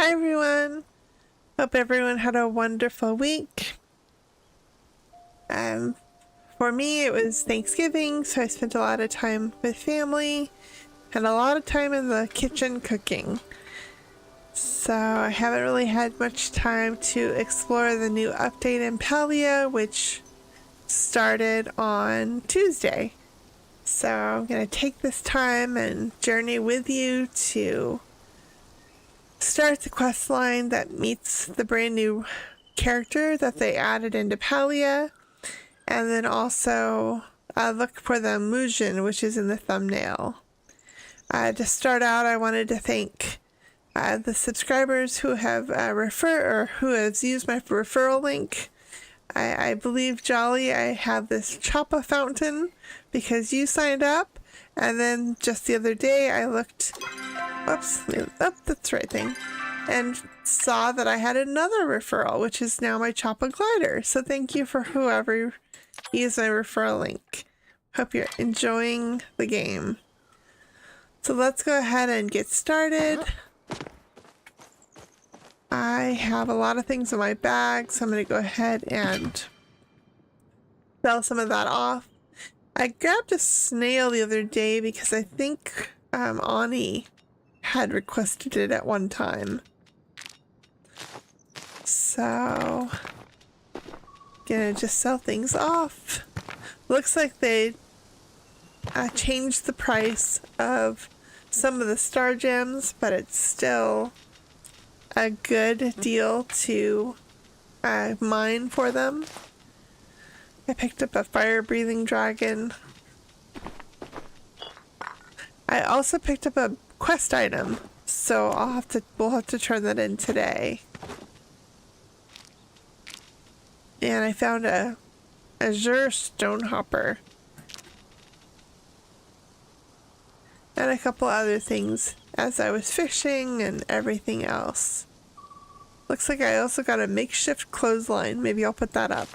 Hi everyone. Hope everyone had a wonderful week. For me it was Thanksgiving, so I spent a lot of time with family and a lot of time in the kitchen cooking. So I haven't really had much time to explore the new update in Palia, which started on Tuesday. So I'm gonna take this time and journey with you to start the quest line that meets the brand new character that they added into Palia, and then also look for the Muujin, which is in the thumbnail. To start out, I wanted to thank the subscribers who have who have used my referral link. I believe, Jolly, I have this Choppa fountain because you signed up, and then just the other day I looked, whoops, that's the right thing, and saw that I had another referral, which is now my Choppa glider. So thank you for whoever used my referral link. Hope you're enjoying the game. So let's go ahead and get started. I have a lot of things in my bag, so I'm going to go ahead and sell some of that off. I grabbed a snail the other day because I think Ani had requested it at one time. So, gonna just sell things off. Looks like they changed the price of some of the star gems, but it's still a good deal to mine for them. I picked up a fire-breathing dragon. I also picked up a quest item, so we'll have to turn that in today. And I found a azure stone hopper and a couple other things as I was fishing and everything else. Looks like I also got a makeshift clothesline. Maybe I'll put that up.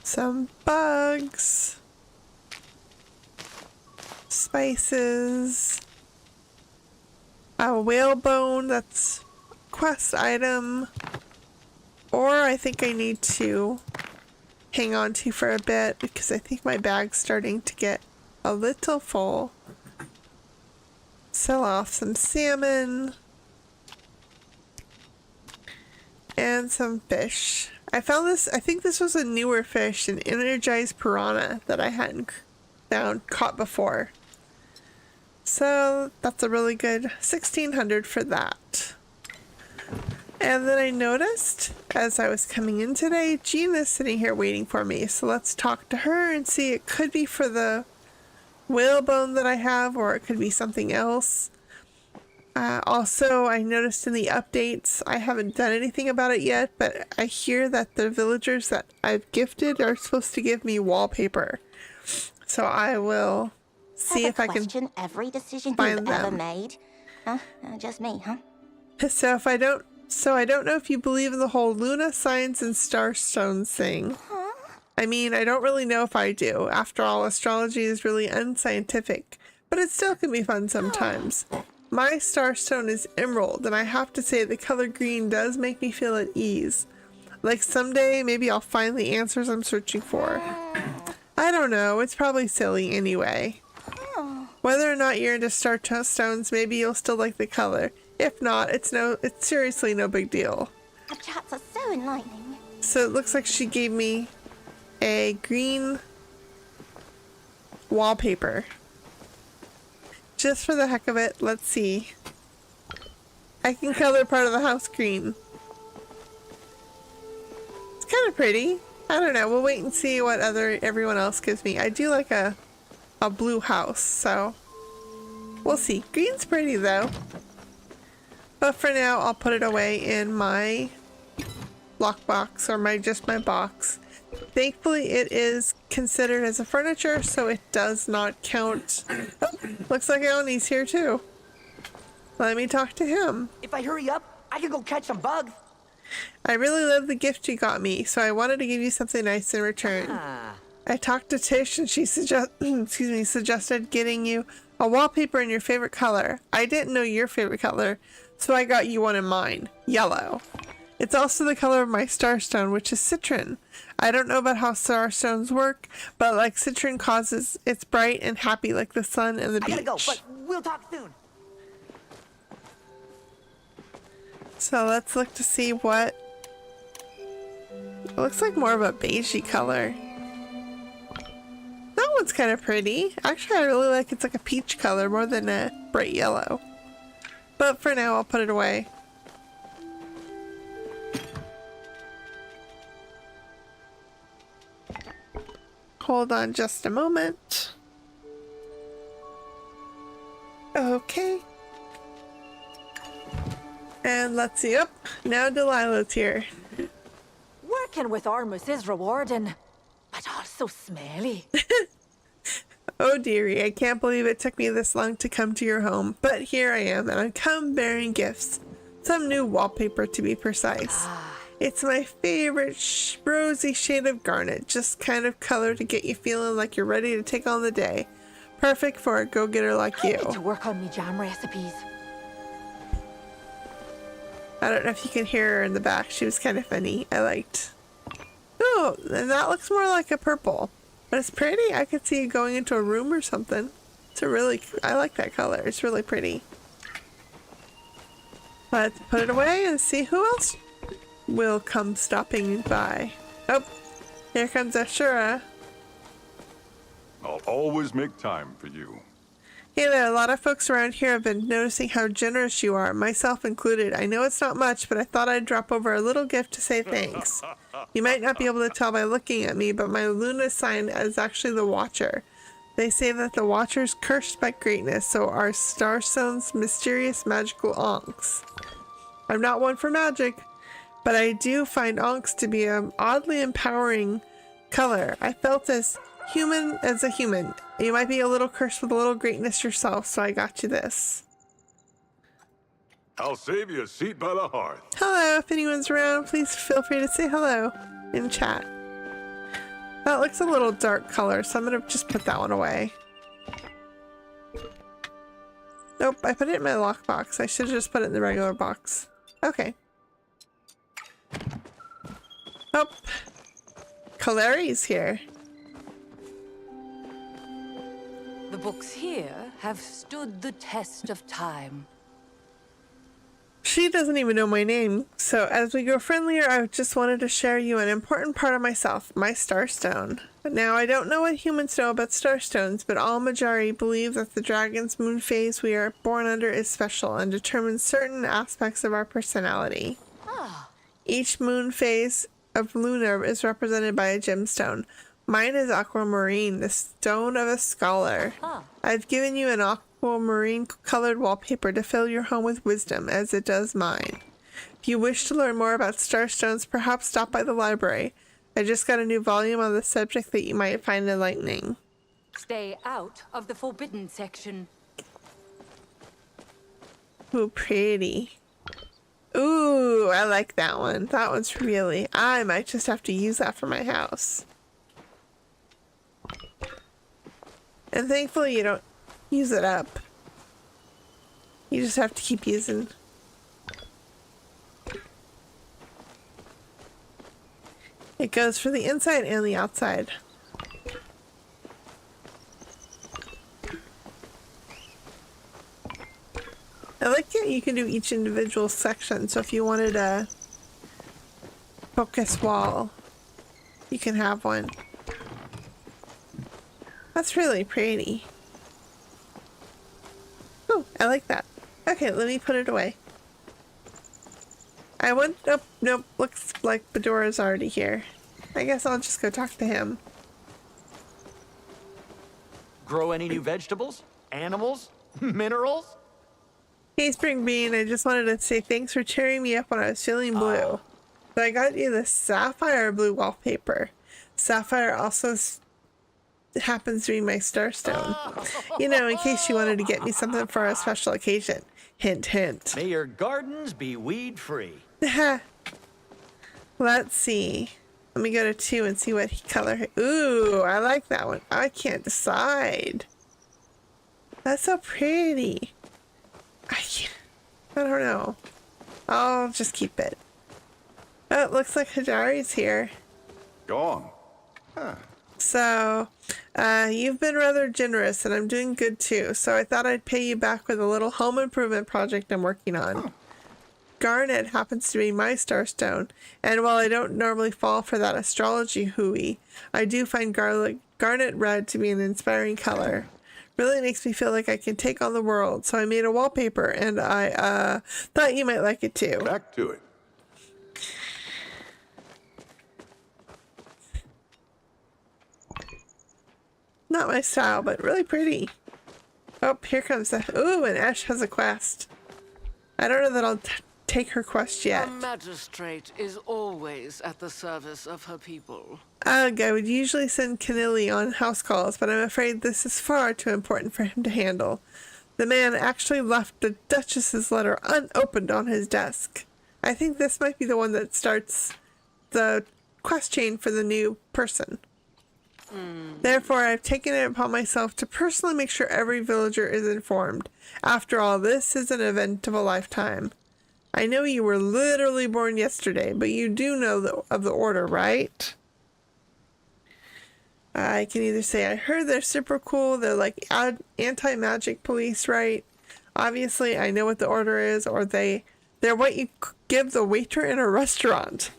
Some bugs, spices, a whalebone, that's quest item, or I think I need to hang on to for a bit because I think my bag's starting to get a little full. Sell off some salmon and some fish. I found this, I think this was a newer fish, an energized piranha that I hadn't caught before. So that's a really good 1600 for that. And then I noticed as I was coming in today, Gina's sitting here waiting for me. So let's talk to her and see. It could be for the whalebone that I have, or it could be something else. Also, I noticed in the updates, I haven't done anything about it yet, but I hear that the villagers that I've gifted are supposed to give me wallpaper. So I will see if I can every decision find you've ever made. Huh? Just me, huh? So I don't know if you believe in the whole Luna signs and starstones thing. Huh? I mean, I don't really know if I do. After all, astrology is really unscientific, but it still can be fun sometimes. My starstone is emerald, and I have to say the color green does make me feel at ease. Like someday, maybe I'll find the answers I'm searching for. I don't know, it's probably silly anyway. Whether or not you're into starstones, maybe you'll still like the color. If not, it's seriously no big deal. Our chats are so enlightening. So it looks like she gave me a green wallpaper. Just for the heck of it, let's see. I can color part of the house green. It's kind of pretty. I don't know, we'll wait and see what everyone else gives me. I do like a blue house, so we'll see. Green's pretty though. But for now, I'll put it away in my lockbox, or just my box. Thankfully, it is considered as a furniture, so it does not count. Oh, looks like Oni's here too. Let me talk to him. If I hurry up, I can go catch some bugs. I really love the gift you got me, so I wanted to give you something nice in return. I talked to Tish, and she suggested getting you A wallpaper in your favorite color. I didn't know your favorite color, so I got you one in mine. Yellow. It's also the color of my starstone, which is citron. I don't know about how starstones work, but like citron causes, it's bright and happy like the sun and the beach. I gotta go, but we'll talk soon. So let's look to see what... It looks like more of a beigey color. That one's kind of pretty. Actually, I really like it's like a peach color more than a bright yellow. But for now, I'll put it away. Hold on just a moment. Okay. And let's see. Oh, now Delilah's here. Working with Ormus is rewarding, but also smelly. Oh dearie, I can't believe it took me this long to come to your home, but here I am, and I come bearing gifts. Some new wallpaper to be precise. It's my favorite rosy shade of garnet, just kind of color to get you feeling like you're ready to take on the day. Perfect for a go-getter like I you. need to work on me jam recipes. I don't know if you can hear her in the back. She was kind of funny. I liked. Oh, and that looks more like a purple. But it's pretty. I could see it going into a room or something. It's a really... I like that color. It's really pretty. Let's put it away and see who else will come stopping by. Oh, here comes Ashura. I'll always make time for you. Hey there, a lot of folks around here have been noticing how generous you are, myself included. I know it's not much, but I thought I'd drop over a little gift to say thanks. You might not be able to tell by looking at me, but my Luna sign is actually the Watcher. They say that the Watcher's cursed by greatness, so are Starstone's mysterious magical onks. I'm not one for magic, but I do find onks to be an oddly empowering color. I felt as human as a human. You might be a little cursed with a little greatness yourself, so I got you this. I'll save you a seat by the hearth. Hello, if anyone's around, please feel free to say hello in chat. That looks a little dark color, so I'm gonna just put that one away. Nope, I put it in my lockbox. I should have just put it in the regular box. Okay. Oh, Kalari's here. The books here have stood the test of time. She doesn't even know my name, so as we grow friendlier, I just wanted to share you an important part of myself, my starstone. Now, I don't know what humans know about starstones, but all Majari believe that the dragon's moon phase we are born under is special and determines certain aspects of our personality. Each moon phase of Luna is represented by a gemstone. Mine is aquamarine, the stone of a scholar. I've given you an aquamarine colored wallpaper to fill your home with wisdom, as it does mine. If you wish to learn more about starstones, perhaps stop by the library. I just got a new volume on the subject that you might find enlightening. Stay out of the forbidden section. Ooh, pretty. Ooh, I like that one. That one's really... I might just have to use that for my house. And thankfully you don't use it up. You just have to keep using. It goes for the inside and the outside. I like that you can do each individual section, so if you wanted a focus wall, you can have one. That's really pretty. Oh, I like that. Okay, let me put it away. I went up. Nope, looks like Bedora's already here. I guess I'll just go talk to him. Grow any new vegetables? Animals? Minerals? Hey, Spring Bean, I just wanted to say thanks for cheering me up when I was feeling blue. So I got you this sapphire blue wallpaper. Sapphire also happens to be my starstone. You know, in case you wanted to get me something for a special occasion. Hint, hint. May your gardens be weed-free. Let's see. Let me go to 2 and see what color. Ooh, I like that one. I can't decide. That's so pretty. I don't know. I'll just keep it. Oh, it looks like Hajari's here. Go on. So, you've been rather generous, and I'm doing good too, so I thought I'd pay you back with a little home improvement project I'm working on. Garnet happens to be my starstone, and while I don't normally fall for that astrology hooey, I do find garnet red to be an inspiring color. Really makes me feel like I can take on the world, so I made a wallpaper, and I thought you might like it too. Back to it. Not my style, but really pretty. Oh, here comes the... Ooh, and Ash has a quest. I don't know that I'll take her quest yet. A magistrate is always at the service of her people. Ugh, I would usually send Kenili on house calls, but I'm afraid this is far too important for him to handle. The man actually left the Duchess's letter unopened on his desk. I think this might be the one that starts the quest chain for the new person. Therefore, I've taken it upon myself to personally make sure every villager is informed. After all, this is an event of a lifetime. I know you were literally born yesterday, but you do know of the order, right? I can either say, I heard they're super cool, they're like anti-magic police, right? Obviously, I know what the order is, or they're what you give the waiter in a restaurant.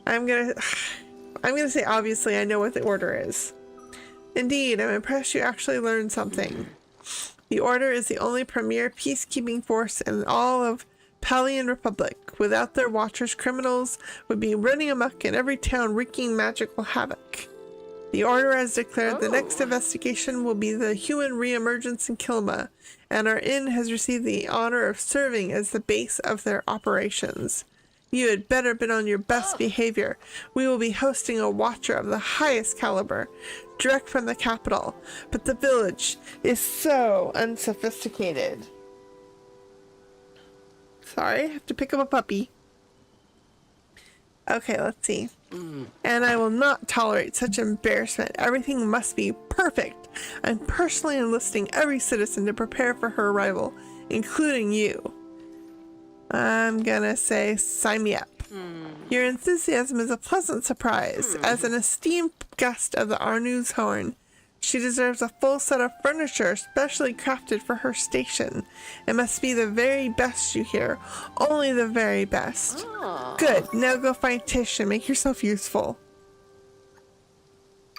I'm gonna say obviously I know what the order is. Indeed, I'm impressed you actually learned something. The Order is the only premier peacekeeping force in all of Palian Republic. Without their watchers, criminals would be running amok in every town wreaking magical havoc. The Order has declared the next investigation will be the human re-emergence in Kilma, and our inn has received the honor of serving as the base of their operations. You had better been on your best behavior. We will be hosting a watcher of the highest caliber, direct from the capital, but the village is so unsophisticated. Sorry, I have to pick up a puppy. Okay, let's see. And I will not tolerate such embarrassment. Everything must be perfect. I'm personally enlisting every citizen to prepare for her arrival, including you. I'm gonna say sign me up. Your enthusiasm is a pleasant surprise. As an esteemed guest of the Arnu's Horn, she deserves a full set of furniture specially crafted for her station. It must be the very best, you hear. Only the very best. Good. Now go find Tish and make yourself useful.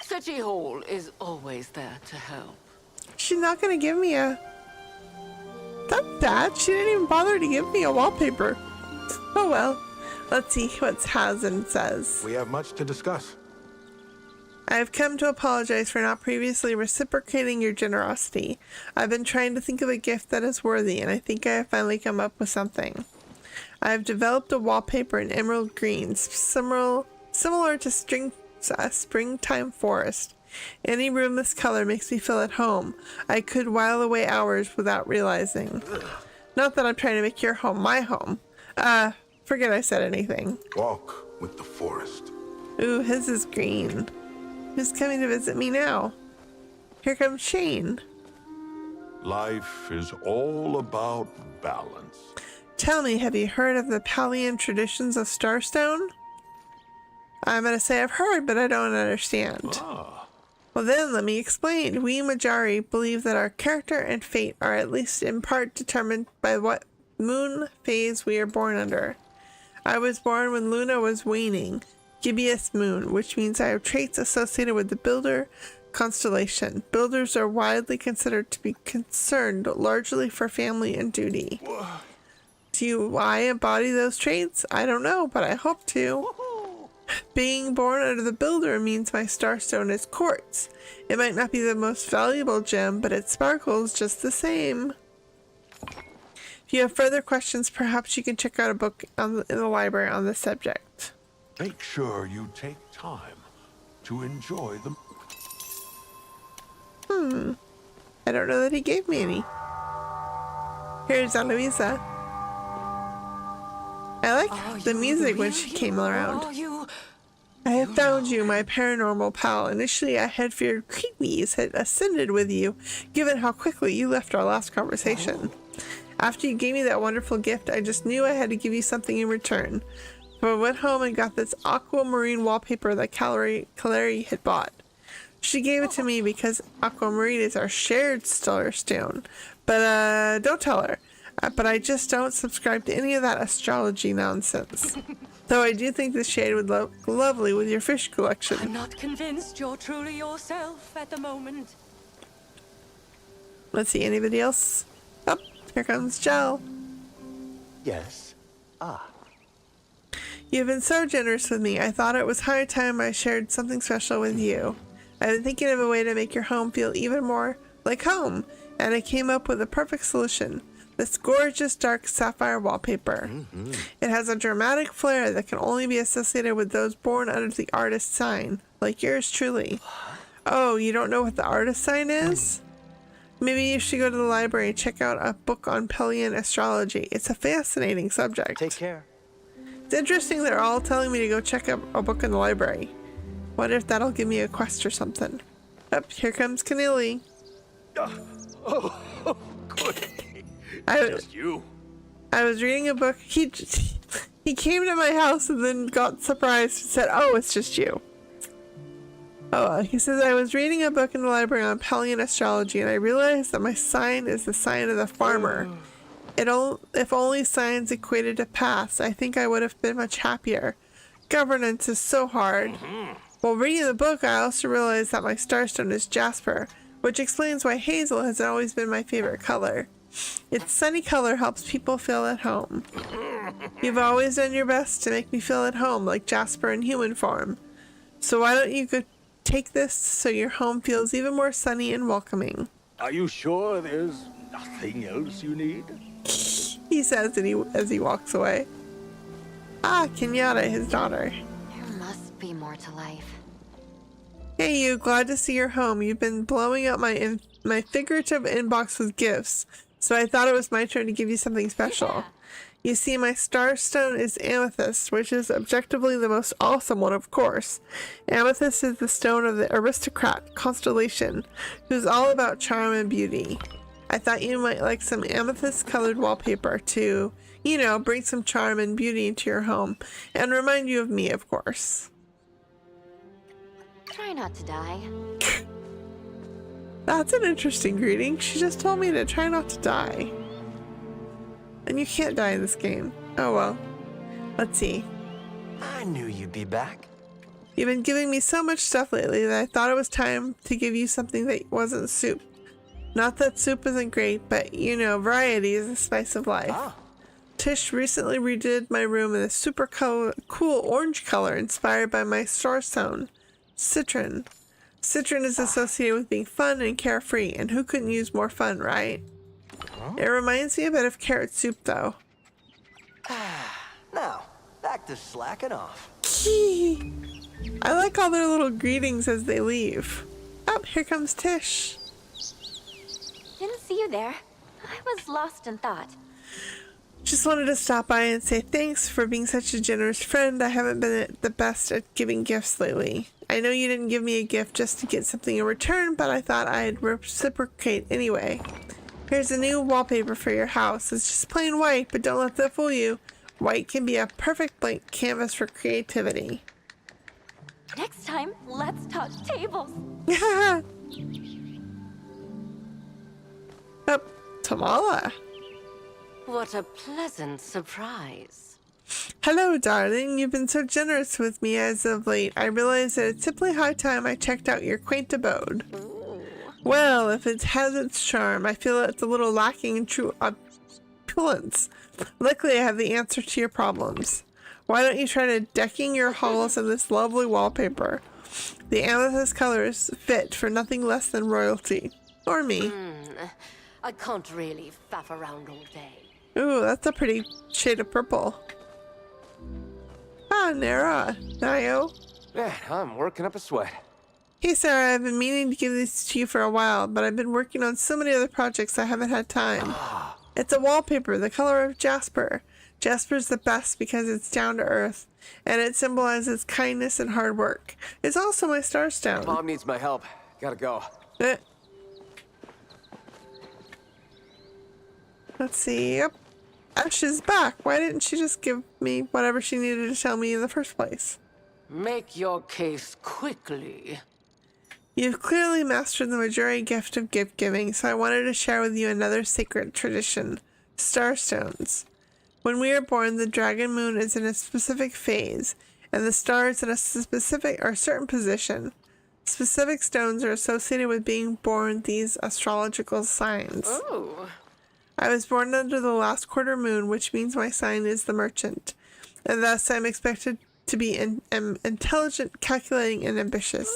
City Hall is always there to help. She's not gonna give me a... That's bad. She didn't even bother to give me a wallpaper. Oh well. Let's see what Hazen says. We have much to discuss. I have come to apologize for not previously reciprocating your generosity. I've been trying to think of a gift that is worthy, and I think I have finally come up with something. I have developed a wallpaper in emerald greens, similar to a springtime forest. Any room this color makes me feel at home. I could while away hours without realizing. Not that I'm trying to make your home my home. Forget I said anything. Walk with the forest. Ooh, his is green. Who's coming to visit me now? Here comes Shane. Life is all about balance. Tell me, have you heard of the Palian traditions of Starstone? I'm gonna say I've heard, but I don't understand. Well then, let me explain. We Majari believe that our character and fate are at least in part determined by what moon phase we are born under. I was born when Luna was waning, gibbous moon, which means I have traits associated with the Builder constellation. Builders are widely considered to be concerned largely for family and duty. Do I embody those traits? I don't know, but I hope to. Being born under the Builder means my starstone is quartz. It might not be the most valuable gem, but it sparkles just the same. If you have further questions, perhaps you can check out a book in the library on this subject. Make sure you take time to enjoy them. I don't know that he gave me any. Here's Eloisa. I like the music when she came around. Are you I have found you, my paranormal pal. Initially, I had feared creepies had ascended with you, given how quickly you left our last conversation. After you gave me that wonderful gift, I just knew I had to give you something in return. So I went home and got this aquamarine wallpaper that Caleri had bought. She gave it to me because aquamarine is our shared stellar stone. But, don't tell her. But I just don't subscribe to any of that astrology nonsense. Though I do think this shade would look lovely with your fish collection. I'm not convinced you're truly yourself at the moment. Let's see, anybody else? Oh, here comes Jell. Yes. You've been so generous with me. I thought it was high time I shared something special with you. I've been thinking of a way to make your home feel even more like home, and I came up with a perfect solution. This gorgeous dark sapphire wallpaper. It has a dramatic flair that can only be associated with those born under the artist sign, like yours truly. Oh, you don't know what the artist sign is? Maybe you should go to the library and check out a book on Pelian astrology. It's a fascinating subject. Take care. It's interesting they're all telling me to go check out a book in the library. Wonder if that'll give me a quest or something. Up, here comes Keneally. Oh, good. Just you. I was reading a book. He came to my house and then got surprised and said, "Oh, it's just you." Oh, he says, I was reading a book in the library on Pelian astrology and I realized that my sign is the sign of the farmer. If only signs equated to paths, I think I would have been much happier. Governance is so hard. While reading the book, I also realized that my starstone is jasper, which explains why hazel has always been my favorite color. Its sunny color helps people feel at home. You've always done your best to make me feel at home, like Jasper in human form. So why don't you go take this so your home feels even more sunny and welcoming? Are you sure there's nothing else you need? He says as he walks away. Ah, Kenyatta, his daughter. There must be more to life. Hey you, glad to see you're home. You've been blowing up my figurative inbox with gifts, so I thought it was my turn to give you something special. Yeah. You see, my starstone is amethyst, which is objectively the most awesome one, of course. Amethyst is the stone of the aristocrat constellation, who's all about charm and beauty. I thought you might like some amethyst-colored wallpaper to, you know, bring some charm and beauty into your home, and remind you of me, of course. Try not to die. That's an interesting greeting. She just told me to try not to die. And you can't die in this game. Oh well. Let's see. I knew you'd be back. You've been giving me so much stuff lately that I thought it was time to give you something that wasn't soup. Not that soup isn't great, but you know, variety is the spice of life. Tish recently redid my room in a super cool orange color inspired by my starstone, Citron. Citron is associated with being fun and carefree, and who couldn't use more fun, right? It reminds me a bit of carrot soup, though. Now, back to slacking off. I like all their little greetings as they leave. Oh, here comes Tish. Didn't see you there. I was lost in thought. Just wanted to stop by and say thanks for being such a generous friend. I haven't been the best at giving gifts lately. I know you didn't give me a gift just to get something in return, but I thought I'd reciprocate anyway. Here's a new wallpaper for your house. It's just plain white, but don't let that fool you. White can be a perfect blank canvas for creativity. Next time, let's touch tables. Oh, Tamala. What a pleasant surprise. Hello, darling. You've been so generous with me as of late. I realize that it's simply high time I checked out your quaint abode. Well, if it has its charm, I feel it's a little lacking in true opulence. Luckily, I have the answer to your problems. Why don't you try decking your halls in this lovely wallpaper? The amethyst colors fit for nothing less than royalty. Or me. I can't really faff around all day. Ooh, that's a pretty shade of purple. Ah, Nayo. Man, I'm working up a sweat. Hey Sarah, I've been meaning to give these to you for a while, but I've been working on so many other projects I haven't had time. It's a wallpaper, the color of jasper. Jasper's the best because it's down to earth, and it symbolizes kindness and hard work. It's also my starstone. Mom needs my help. Gotta go. Eh. Let's see. Yep. Ash is back. Why didn't she just give me whatever she needed to tell me in the first place? Make your case quickly. You've clearly mastered the majority gift of gift giving, so I wanted to share with you another sacred tradition, starstones. When we are born, the dragon moon is in a specific phase, and the stars in a specific or certain position. Specific stones are associated with being born these astrological signs. Oh. I was born under the last quarter moon, which means my sign is the merchant, and thus I'm expected to be intelligent, calculating, and ambitious.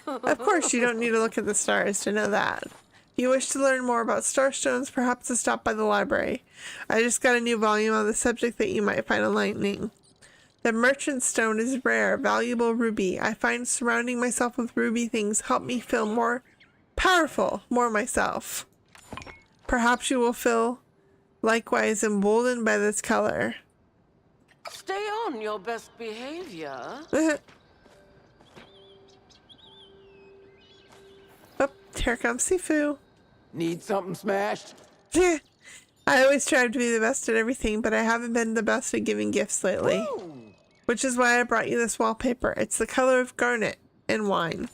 Of course, you don't need to look at the stars to know that. If you wish to learn more about starstones, perhaps to stop by the library. I just got a new volume on the subject that you might find enlightening. The merchant stone is rare, valuable ruby. I find surrounding myself with ruby things help me feel more powerful, more myself. Perhaps you will feel likewise emboldened by this color. Stay on your best behavior. Oh, here comes Sifu. Need something smashed? I always strive to be the best at everything, but I haven't been the best at giving gifts lately. Ooh. Which is why I brought you this wallpaper. It's the color of garnet and wine.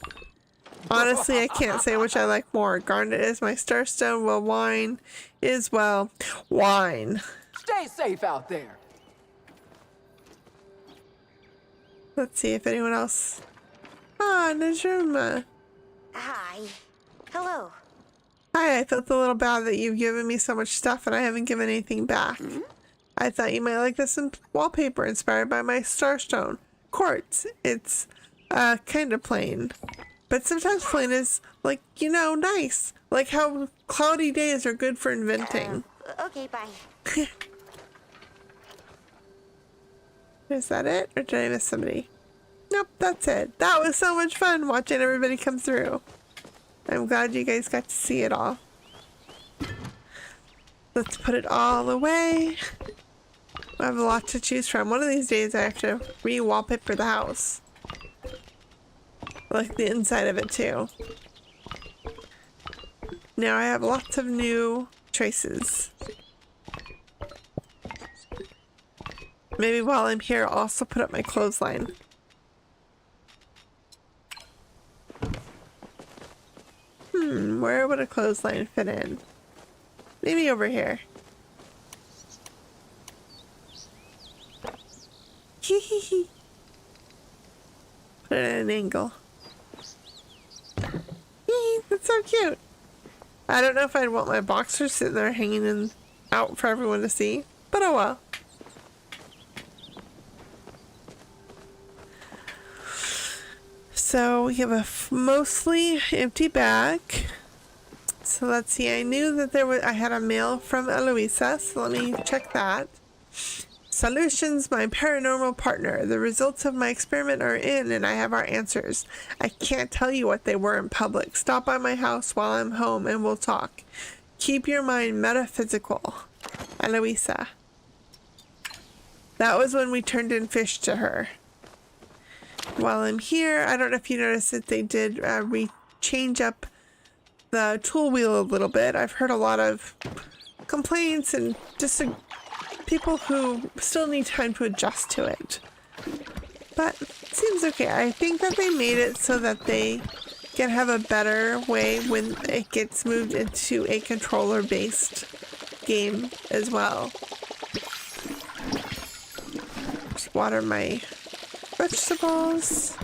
Honestly, I can't say which I like more. Garnet is my starstone, while wine is, well, wine. Stay safe out there. Let's see if anyone else... Ah, Najuma. Hi. Hello. Hi, I felt a little bad that you've given me so much stuff and I haven't given anything back. I thought you might like this wallpaper inspired by my starstone. Quartz. It's, kind of plain. But sometimes plain is, like, you know, nice. Like how cloudy days are good for inventing. Okay, bye. Is that it? Or did I miss somebody? Nope, that's it. That was so much fun watching everybody come through. I'm glad you guys got to see it all. Let's put it all away. I have a lot to choose from. One of these days I have to re-wallpaper the house. Like the inside of it too. Now I have lots of new choices. Maybe while I'm here I'll also put up my clothesline. Where would a clothesline fit in? Maybe over here. Hee. Put it at an angle. Hee, that's so cute. I don't know if I'd want my boxers sitting there hanging out for everyone to see, but oh well. So we have a mostly empty bag. So let's see, I knew that I had a mail from Eloisa, so let me check that. Solutions, my paranormal partner. The results of my experiment are in and I have our answers. I can't tell you what they were in public. Stop by my house while I'm home and we'll talk. Keep your mind metaphysical. Eloisa. That was when we turned in fish to her. While I'm here, I don't know if you noticed that they did change up the tool wheel a little bit. I've heard a lot of complaints and just people who still need time to adjust to it. But it seems okay. I think that they made it so that they can have a better way when it gets moved into a controller-based game as well. Just water my vegetables.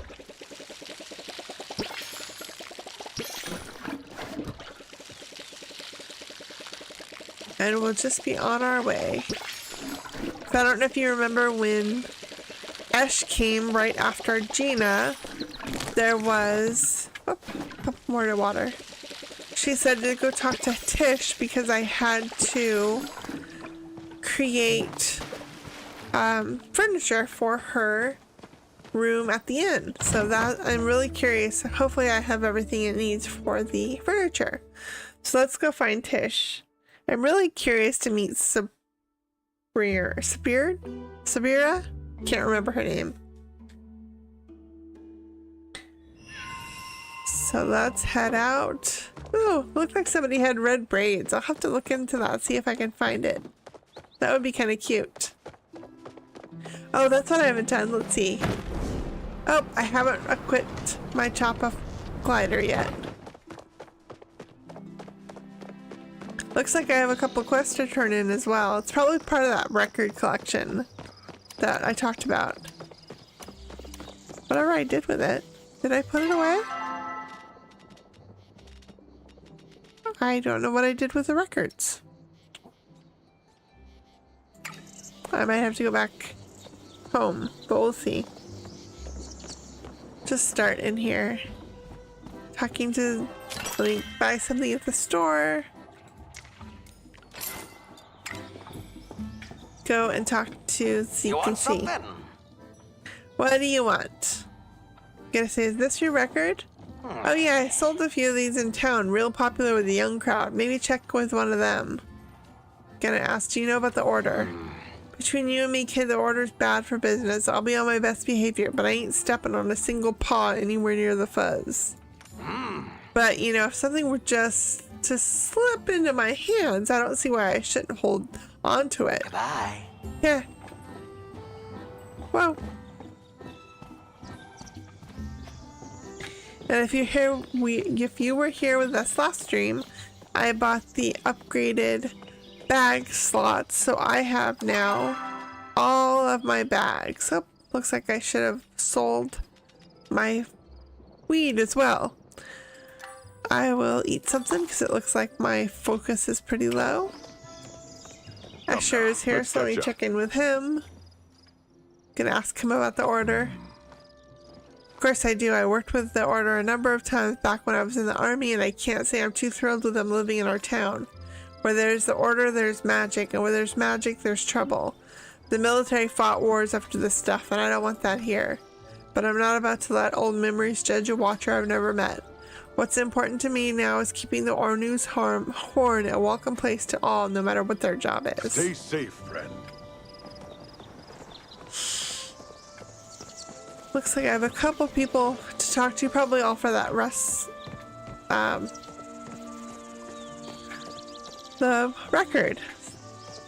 And we'll just be on our way. So I don't know if you remember when Ash came right after Gina, there was a couple more to water. She said to go talk to Tish because I had to create furniture for her room at the inn. So that I'm really curious. Hopefully I have everything it needs for the furniture. So let's go find Tish. I'm really curious to meet Subira? Can't remember her name. So let's head out. Ooh, looked like somebody had red braids. I'll have to look into that, see if I can find it. That would be kind of cute. Oh, that's what I haven't done. Let's see. Oh, I haven't equipped my chop-off glider yet. Looks like I have a couple quests to turn in as well. It's probably part of that record collection that I talked about. Whatever I did with it. Did I put it away? I don't know what I did with the records. I might have to go back home, but we'll see. Just start in here. Talking to, let me buy something at the store. Go and talk to CQC. What do you want? Gonna say, is this your record? Oh yeah, I sold a few of these in town, real popular with the young crowd. Maybe check with one of them. Gonna ask, do you know about the order? Between you and me, kid, the order's bad for business. I'll be on my best behavior, but I ain't stepping on a single paw anywhere near the fuzz. But, you know, if something were just to slip into my hands, I don't see why I shouldn't hold on to it. Bye. Yeah. Whoa. And if you were here with us last stream, I bought the upgraded bag slots, so I have now all of my bags. Oh, looks like I should have sold my weed as well. I will eat something because it looks like my focus is pretty low. Asher is here, so let me check in with him. Gonna ask him about the order. Of course I do. I worked with the order a number of times back when I was in the army, and I can't say I'm too thrilled with them living in our town. Where there's the order, there's magic, and where there's magic, there's trouble. The military fought wars after this stuff, and I don't want that here. But I'm not about to let old memories judge a watcher I've never met. What's important to me now is keeping the Ornu's horn a welcome place to all, no matter what their job is. Stay safe, friend. Looks like I have a couple people to talk to, probably all for that the record.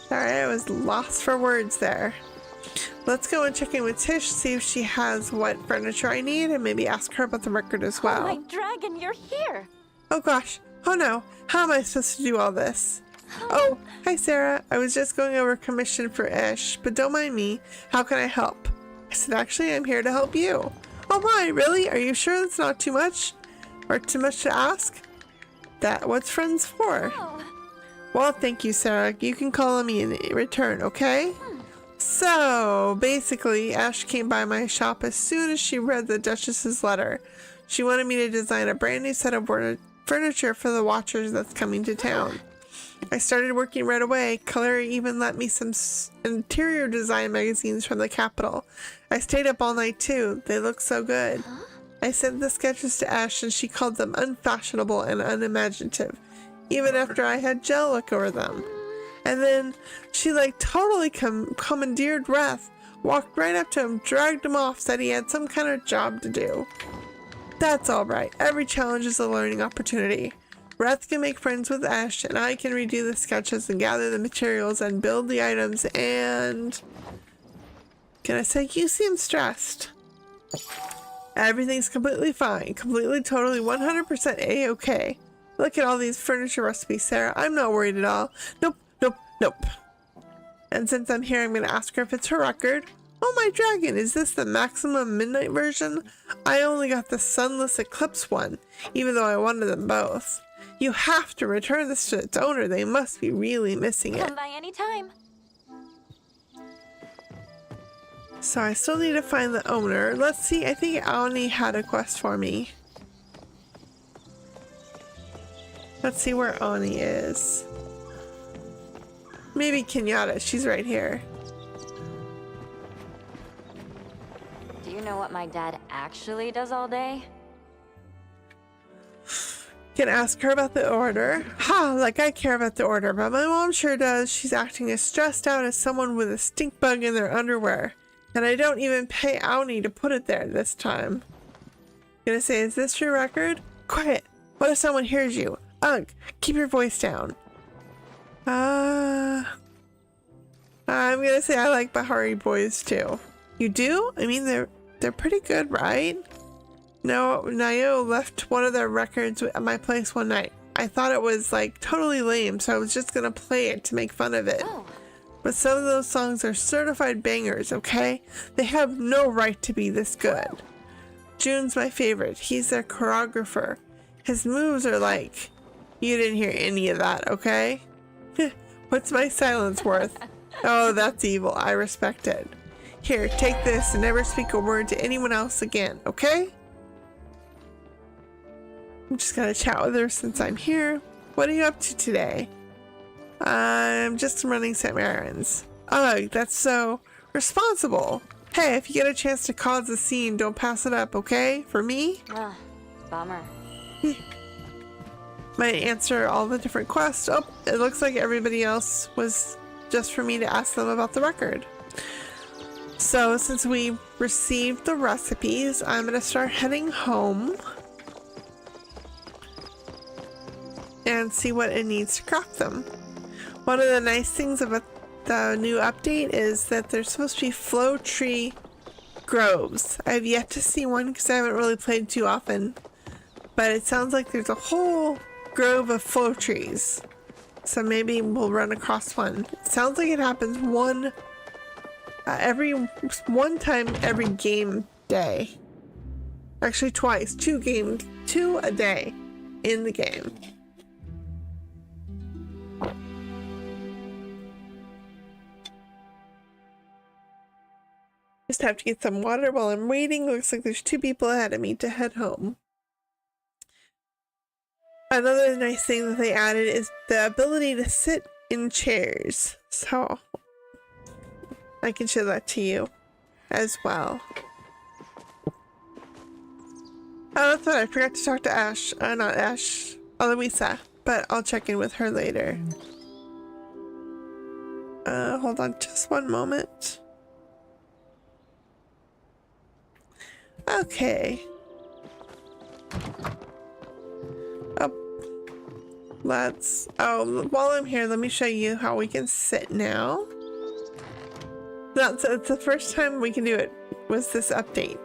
Sorry, I was lost for words there. Let's go and check in with Tish, see if she has what furniture I need, and maybe ask her about the record as well. Oh, my dragon, you're here. Oh gosh. Oh no. How am I supposed to do all this? Oh, hi Sara. I was just going over a commission for Ish, but don't mind me. How can I help? I said, actually, I'm here to help you. Oh my, really? Are you sure that's not too much? Or too much to ask? What's friends for? Oh. Well, thank you, Sara. You can call on me in return, okay? So, basically, Ash came by my shop as soon as she read the Duchess's letter. She wanted me to design a brand new set of furniture for the Watchers that's coming to town. I started working right away. Claire even lent me some interior design magazines from the capital. I stayed up all night too. They look so good. I sent the sketches to Ash and she called them unfashionable and unimaginative, even after I had gel look over them. And then she totally commandeered Wrath, walked right up to him, dragged him off, said he had some kind of job to do. That's alright. Every challenge is a learning opportunity. Wrath can make friends with Ash, and I can redo the sketches and gather the materials and build the items, and... Can I say, you seem stressed. Everything's completely fine. Completely, totally, 100% A-okay. Look at all these furniture recipes, Sara. I'm not worried at all. Nope, nope, nope. And since I'm here, I'm going to ask her if it's her record. Oh my dragon, is this the maximum midnight version? I only got the sunless eclipse one, even though I wanted them both. You have to return this to its owner. They must be really missing it. Come by any time. So I still need to find the owner. Let's see, I think Ani had a quest for me. Let's see where Ani is. Maybe Kenyatta, she's right here. Do you know what my dad actually does all day? Can ask her about the order. Ha! Like I care about the order, but my mom sure does. She's acting as stressed out as someone with a stink bug in their underwear. And I don't even pay Auni to put it there this time. Gonna say, is this your record? Quiet! What if someone hears you? Ugh! Keep your voice down. I'm gonna say I like Bahari boys too. You do? I mean, they're pretty good, right? No, Nayo left one of their records at my place one night. I thought it was like totally lame, so I was just gonna play it to make fun of it. Oh. But some of those songs are certified bangers, okay? They have no right to be this good. June's my favorite. He's their choreographer. His moves are like... You didn't hear any of that, okay? What's my silence worth? Oh, that's evil. I respect it. Here, take this and never speak a word to anyone else again, okay? I'm just gonna chat with her since I'm here. What are you up to today? I'm just running some errands. Ugh, that's so responsible. Hey, if you get a chance to cause a scene, don't pass it up, okay? For me? Bummer. Might answer all the different quests. Oh, it looks like everybody else was just for me to ask them about the record. So since we received the recipes, I'm gonna start heading home and see what it needs to craft them. One of the nice things about the new update is that there's supposed to be flow tree groves. I've yet to see one because I haven't really played too often, but it sounds like there's a whole grove of flow trees. So maybe we'll run across one. It sounds like it happens one time every game day. Actually twice, two a day in the game. Just have to get some water while I'm waiting. Looks like there's 2 people ahead of me to head home. Another nice thing that they added is the ability to sit in chairs. So I can show that to you as well. Oh, that's right. I forgot to talk to Ash. Not Ash. Eloisa. But I'll check in with her later. Hold on just one moment. Okay. While I'm here, let me show you how we can sit now. It's the first time we can do it was this update.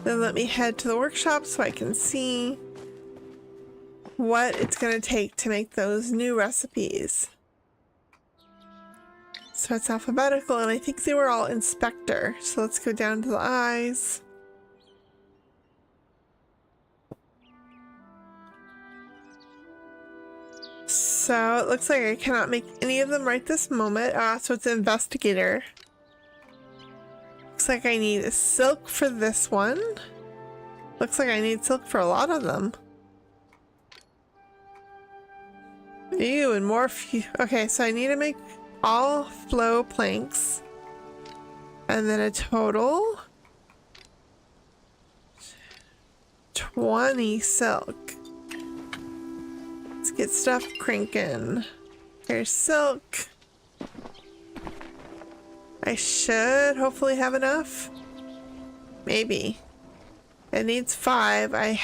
Then let me head to the workshop so I can see what it's going to take to make those new recipes. So it's alphabetical, and I think they were all inspector. So let's go down to the eyes. So it looks like I cannot make any of them right this moment. So it's investigator. Looks like I need a silk for this one. Looks like I need silk for a lot of them. Ew, and more. Okay, so I need to make all flow planks. And then a total 20 silk. Let's get stuff cranking. Here's silk. I should hopefully have enough. Maybe. It needs 5. I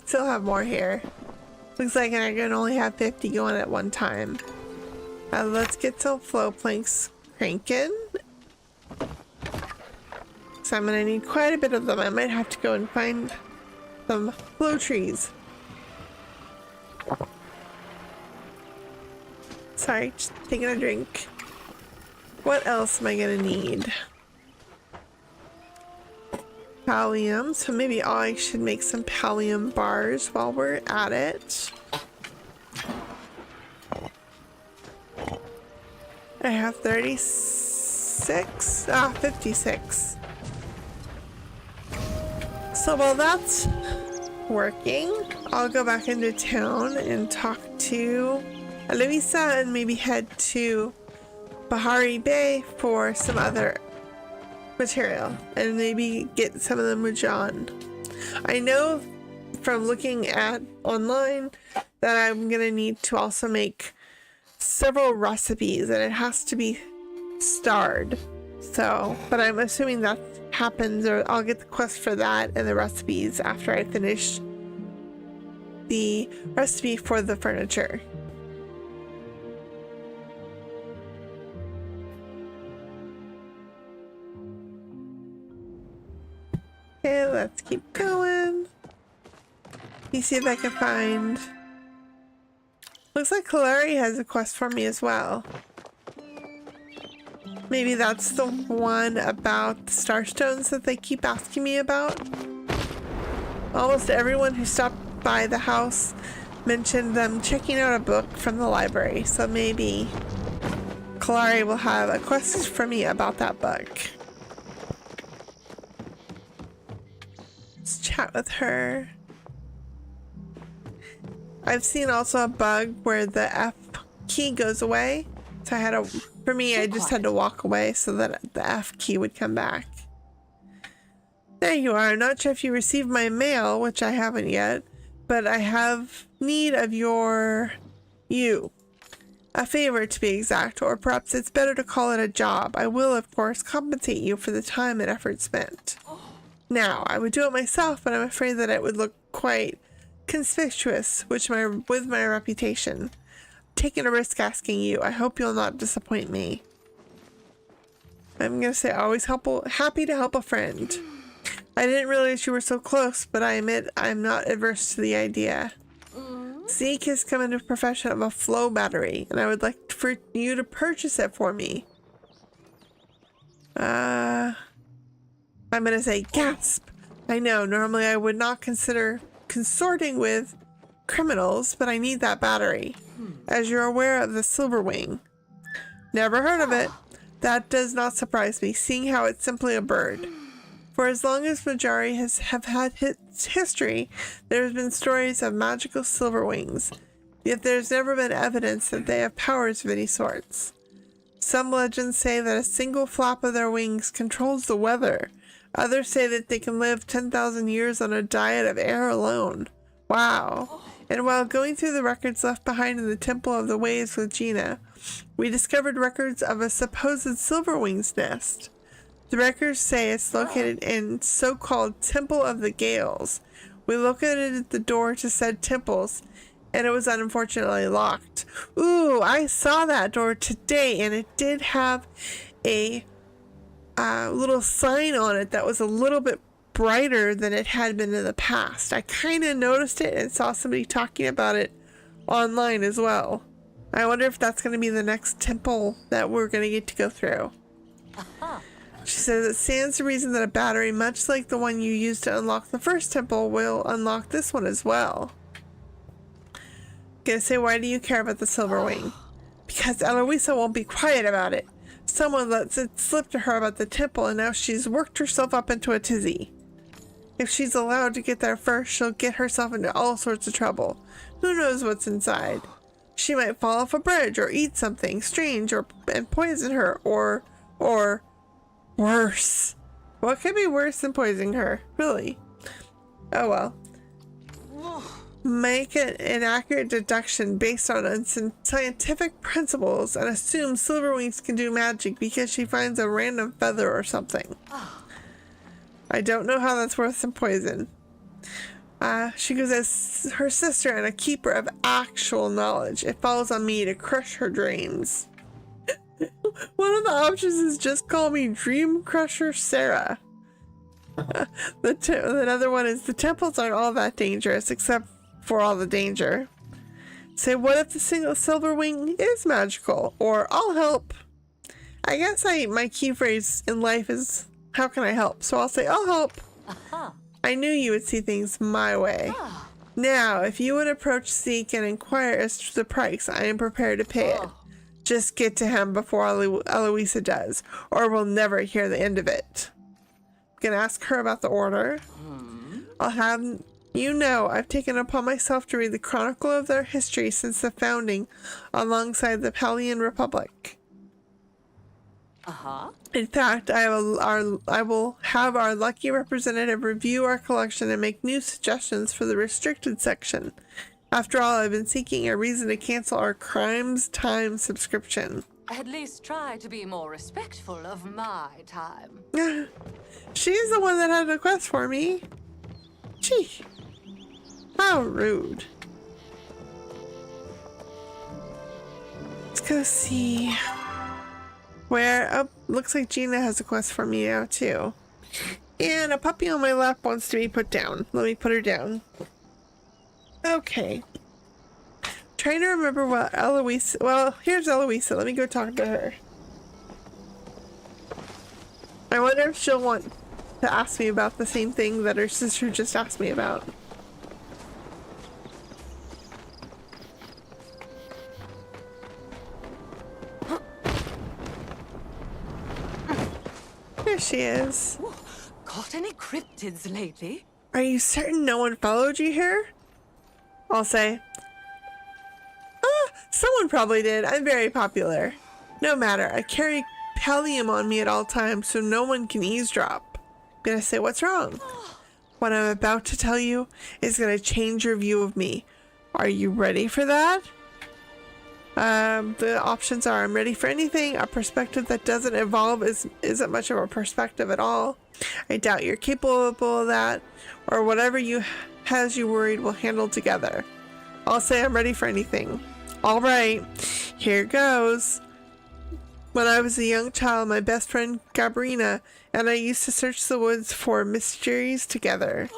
still have more here. Looks like I can only have 50 going at one time. Let's get some flow planks cranking. So I'm gonna need quite a bit of them. I might have to go and find some flow trees. Sorry, just taking a drink. What else am I gonna need? Pallium, so maybe I should make some pallium bars while we're at it. I have 56. So while that's working, I'll go back into town and talk to Eloisa and maybe head to Bahari Bay for some other material and maybe get some of the Muujin. I know from looking at online that I'm gonna need to also make several recipes, and it has to be starred. So, but I'm assuming that happens, or I'll get the quest for that and the recipes after I finish the recipe for the furniture. Okay, let's keep going. Let me see if I can find... Looks like Kalari has a quest for me as well. Maybe that's the one about the Starstones that they keep asking me about. Almost everyone who stopped by the house mentioned them checking out a book from the library, so maybe Kalari will have a quest for me about that book. Let's chat with her. I've seen also a bug where the F key goes away. So I had to, for me, I just had to walk away so that the F key would come back. There you are. Not sure if you received my mail, which I haven't yet, but I have need of a favor to be exact, or perhaps it's better to call it a job. I will, of course, compensate you for the time and effort spent. Now, I would do it myself, but I'm afraid that it would look quite conspicuous, with my reputation. Taking a risk asking you. I hope you'll not disappoint me. I'm gonna say always happy to help a friend. I didn't realize you were so close, but I admit I'm not adverse to the idea. Zeke has come into the profession of a flow battery, and I would like for you to purchase it for me. I'm gonna say gasp. I know, normally I would not consider consorting with criminals, but I need that battery. As you're aware of the Silverwing. Never heard of it. That does not surprise me, seeing how it's simply a bird. For as long as Majari have had history, there have been stories of magical Silverwings, yet there's never been evidence that they have powers of any sorts. Some legends say that a single flap of their wings controls the weather. Others say that they can live 10,000 years on a diet of air alone. Wow. And while going through the records left behind in the Temple of the Waves with Gina, we discovered records of a supposed Silverwing's nest. The records say it's located in so-called Temple of the Gales. We located the door to said temples, and it was unfortunately locked. Ooh, I saw that door today, and it did have a little sign on it that was a little bit brighter than it had been in the past. I kind of noticed it and saw somebody talking about it online as well. I wonder if that's going to be the next temple that we're going to get to go through. She says it stands to reason that a battery much like the one you used to unlock the first temple will unlock this one as well. Gonna say, why do you care about the Silverwing? Because Eloisa won't be quiet about it. Someone lets it slip to her about the temple, and now she's worked herself up into a tizzy. If she's allowed to get there first, she'll get herself into all sorts of trouble. Who knows what's inside? She might fall off a bridge or eat something strange and poison her, or worse. What could be worse than poisoning her? Really? Oh well. Make an inaccurate deduction based on scientific principles and assume Silverwings can do magic because she finds a random feather or something. I don't know how that's worse than poison. She goes as her sister and a keeper of actual knowledge. It falls on me to crush her dreams. One of the options is just call me Dream Crusher Sara. Another one is the temples aren't all that dangerous except for all the danger. Say, what if the single Silverwing is magical? Or I'll help. I guess my key phrase in life is how can I help? So I'll say I'll help. I knew you would see things my way. Now, if you would approach Zeke and inquire as to the price, I am prepared to pay it. Just get to him before Eloisa does, or we'll never hear the end of it. I'm gonna ask her about the order. I'll have you know I've taken upon myself to read the chronicle of their history since the founding alongside the Palian Republic. Uh-huh. In fact, I will have our lucky representative review our collection and make new suggestions for the restricted section. After all, I've been seeking a reason to cancel our Crimes Time subscription. At least try to be more respectful of my time. She's the one that had the quest for me. Gee. How rude. Let's go see where. Oh, looks like Gina has a quest for me now too. And a puppy on my lap wants to be put down. Let me put her down. Okay. Trying to remember what Eloise. Well, here's Eloisa. Let me go talk to her. I wonder if she'll want to ask me about the same thing that her sister just asked me about. There she is. Caught any cryptids lately? Are you certain no one followed you here? I'll say, someone probably did. I'm very popular. No matter, I carry pallium on me at all times so no one can eavesdrop. Gonna say, what's wrong? What I'm about to tell you is gonna change your view of me. Are you ready for that? The options are, I'm ready for anything. A perspective that doesn't evolve isn't much of a perspective at all. I doubt you're capable of that. Or whatever has you worried we'll handle together. I'll say I'm ready for anything. Alright, here goes. When I was a young child, my best friend Gabrina and I used to search the woods for mysteries together.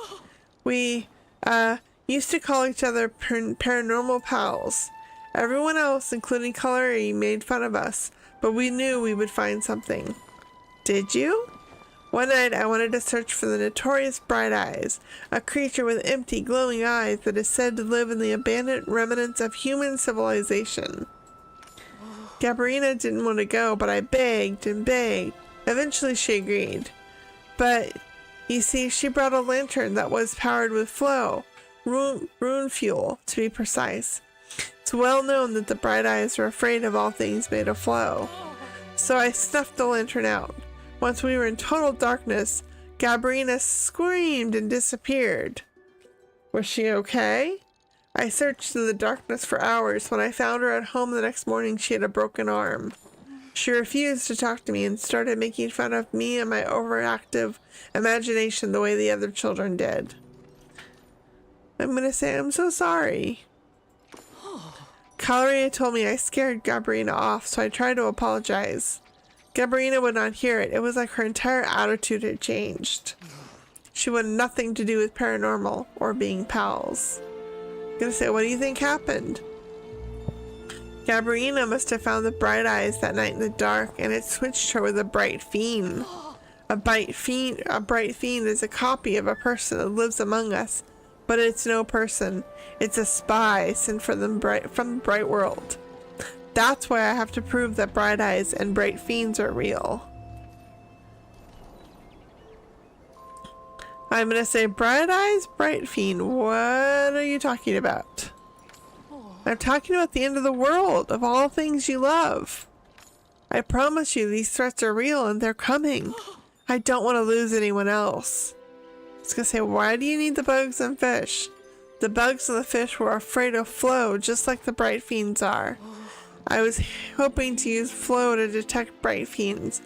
We used to call each other paranormal pals. Everyone else, including Collery, made fun of us, but we knew we would find something. Did you? One night I wanted to search for the notorious Bright Eyes, a creature with empty, glowing eyes that is said to live in the abandoned remnants of human civilization. Gabrina didn't want to go, but I begged and begged. Eventually she agreed. But, you see, she brought a lantern that was powered with flow, rune fuel, to be precise. It's well known that the Bright Eyes are afraid of all things made of flow. So I snuffed the lantern out. Once we were in total darkness, Gabrina screamed and disappeared. Was she okay? I searched in the darkness for hours. When I found her at home the next morning, she had a broken arm. She refused to talk to me and started making fun of me and my overactive imagination the way the other children did. I'm gonna say I'm so sorry. Collery told me I scared Gabrina off, so I tried to apologize. Gabrina would not hear it. It was like her entire attitude had changed. She wanted nothing to do with paranormal or being pals. I'm gonna say, what do you think happened? Gabrina must have found the Bright Eyes that night in the dark, and it switched her with a bright fiend. A bright fiend is a copy of a person that lives among us, but it's no person. It's a spy sent from the bright world. That's why I have to prove that Bright Eyes and Bright Fiends are real. I'm gonna say, Bright Eyes, Bright Fiend, what are you talking about? I'm talking about the end of the world, of all things you love. I promise you these threats are real and they're coming. I don't want to lose anyone else. I was gonna say, why do you need the bugs and fish? The bugs and the fish were afraid of flow, just like the Bright Fiends are. I was hoping to use flow to detect Bright Fiends,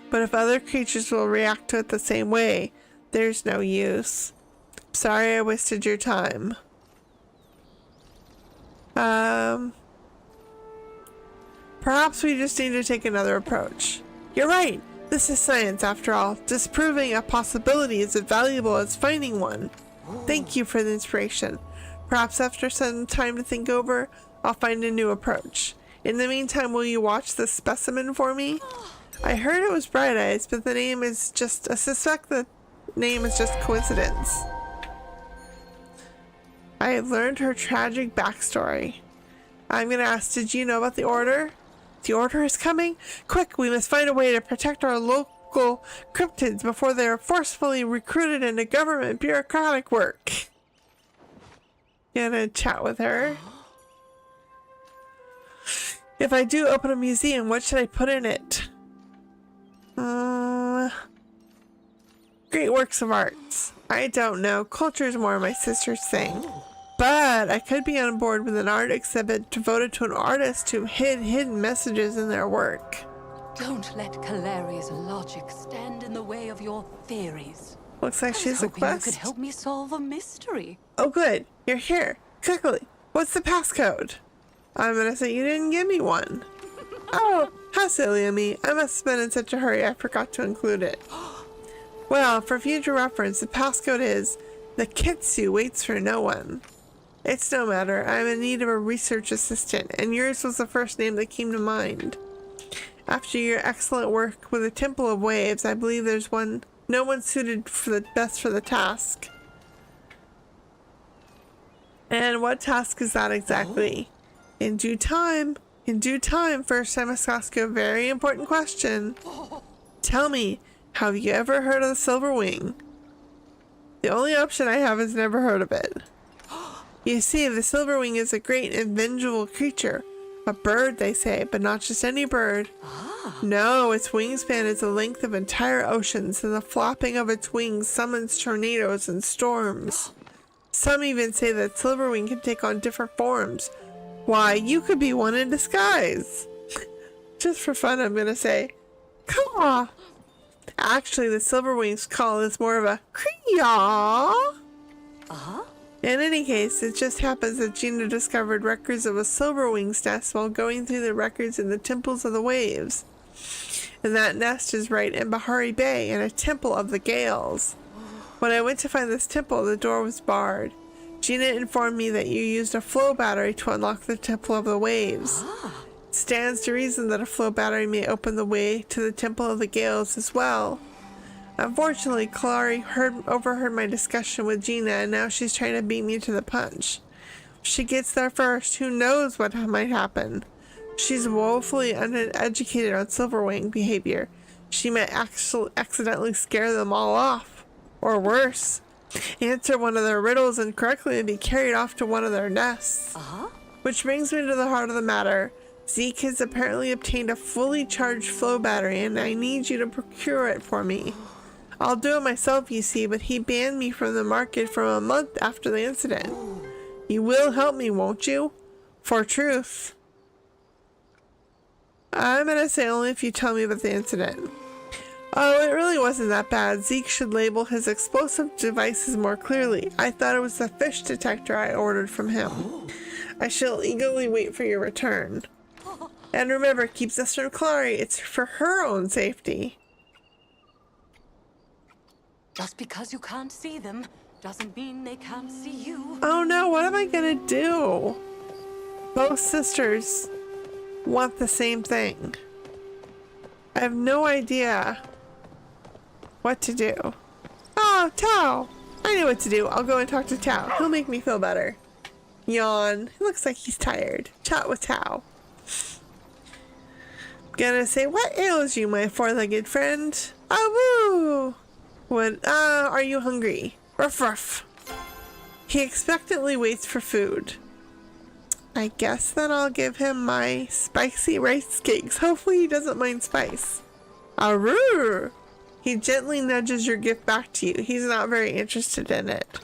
but if other creatures will react to it the same way, there's no use. Sorry I wasted your time. Perhaps we just need to take another approach. You're right. This is science after all. Disproving a possibility is as valuable as finding one. Thank you for the inspiration. Perhaps after some time to think over, I'll find a new approach. In the meantime, will you watch the specimen for me? I heard it was Bright Eyes, but the name is just, I suspect the name is just coincidence. I have learned her tragic backstory. I'm gonna ask, did you know about the order? The order is coming? Quick, we must find a way to protect our local cryptids before they are forcefully recruited into government bureaucratic work. Gonna chat with her. If I do open a museum, what should I put in it? great works of arts. I don't know. Culture is more my sister's thing. But I could be on board with an art exhibit devoted to an artist who hid hidden messages in their work. Don't let Calaria's logic stand in the way of your theories. Looks like I she was has a hoping you quest. could help me solve a mystery. Oh good, you're here. Quickly, what's the passcode? I'm gonna say you didn't give me one. Oh, how silly of me. I must have been in such a hurry I forgot to include it. Well, for future reference, the passcode is the Kitsu waits for no one. It's no matter. I'm in need of a research assistant, and yours was the first name that came to mind. After your excellent work with the Temple of Waves, I believe there's no one suited for the best for the task. And what task is that exactly? In due time. In due time. First, I must ask you a very important question. Tell me, have you ever heard of the Silver Wing? The only option I have is never heard of it. You see, the Silver Wing is a great and vengeful creature. A bird, they say, but not just any bird. No, its wingspan is the length of entire oceans, and the flapping of its wings summons tornadoes and storms. Some even say that Silverwing can take on different forms. Why, you could be one in disguise. Just for fun, I'm gonna say, caw. Actually, the Silverwing's call is more of a cree-yaw. In any case, it just happens that Gina discovered records of a Silverwing's nest while going through the records in the Temples of the Waves. And that nest is right in Bahari Bay in a Temple of the Gales. When I went to find this temple, the door was barred. Gina informed me that you used a flow battery to unlock the Temple of the Waves. It stands to reason that a flow battery may open the way to the Temple of the Gales as well. Unfortunately, Clary overheard my discussion with Gina, and now she's trying to beat me to the punch. If she gets there first, who knows what might happen. She's woefully uneducated on Silverwing behavior. She might accidentally scare them all off. Or worse, answer one of their riddles incorrectly and be carried off to one of their nests. Which brings me to the heart of the matter. Zeke has apparently obtained a fully charged flow battery, and I need you to procure it for me. I'll do it myself, you see, but he banned me from the market for a month after the incident. You will help me, won't you? For truth. I'm gonna say only if you tell me about the incident. Oh, it really wasn't that bad. Zeke should label his explosive devices more clearly. I thought it was the fish detector I ordered from him. I shall eagerly wait for your return. And remember, keep this from Clary. It's for her own safety. Just because you can't see them doesn't mean they can't see you. Oh no, what am I gonna do? Both sisters want the same thing. I have no idea what to do. Oh, Tao! I know what to do. I'll go and talk to Tao. He'll make me feel better. Yawn. It looks like he's tired. Chat with Tao. Gonna say, what ails you, my four-legged friend? Ah, woo! What, are you hungry? Ruff, ruff. He expectantly waits for food. I guess then I'll give him my spicy rice cakes. Hopefully he doesn't mind spice. Arrrr! He gently nudges your gift back to you. He's not very interested in it.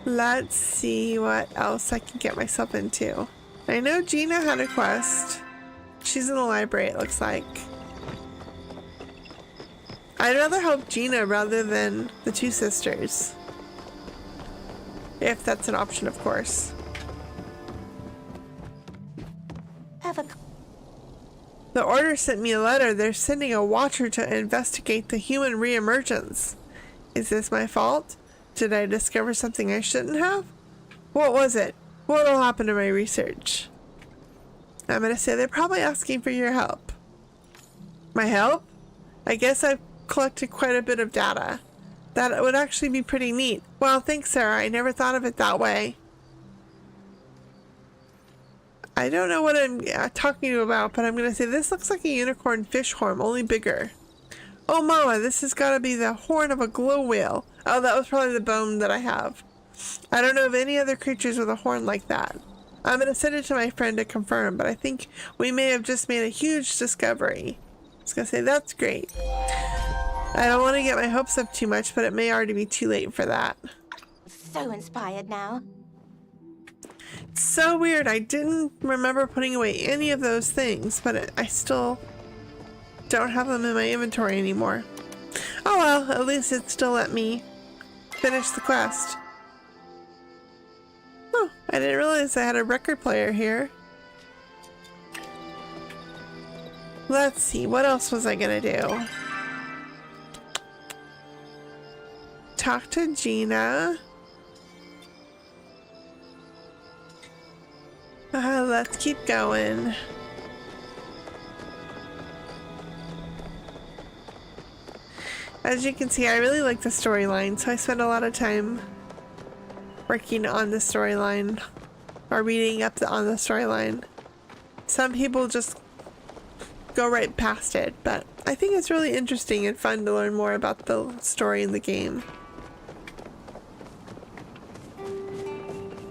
Let's see what else I can get myself into. I know Gina had a quest. She's in the library, it looks like. I'd rather help Gina rather than the two sisters. If that's an option, of course. The Order sent me a letter. They're sending a watcher to investigate the human reemergence. Is this my fault? Did I discover something I shouldn't have? What was it? What'll happen to my research? I'm gonna say they're probably asking for your help. My help? I guess I've collected quite a bit of data. That would actually be pretty neat. Well, thanks, Sarah. I never thought of it that way. I don't know what I'm talking to you about, but I'm gonna say this looks like a unicorn fish horn, only bigger. Oh, mama, this has got to be the horn of a glow whale. Oh, that was probably the bone that I have. I don't know of any other creatures with a horn like that. I'm gonna send it to my friend to confirm, but I think we may have just made a huge discovery. I was gonna say, that's great. I don't want to get my hopes up too much, but it may already be too late for that. So inspired now. It's so weird. I didn't remember putting away any of those things, but I still don't have them in my inventory anymore. Oh well, at least it still let me finish the quest. Oh, I didn't realize I had a record player here. Let's see, what else was I gonna do? Talk to Gina. Let's keep going. As you can see, I really like the storyline, so I spend a lot of time working on the storyline or reading up on the storyline. Some people just go right past it, but I think it's really interesting and fun to learn more about the story in the game.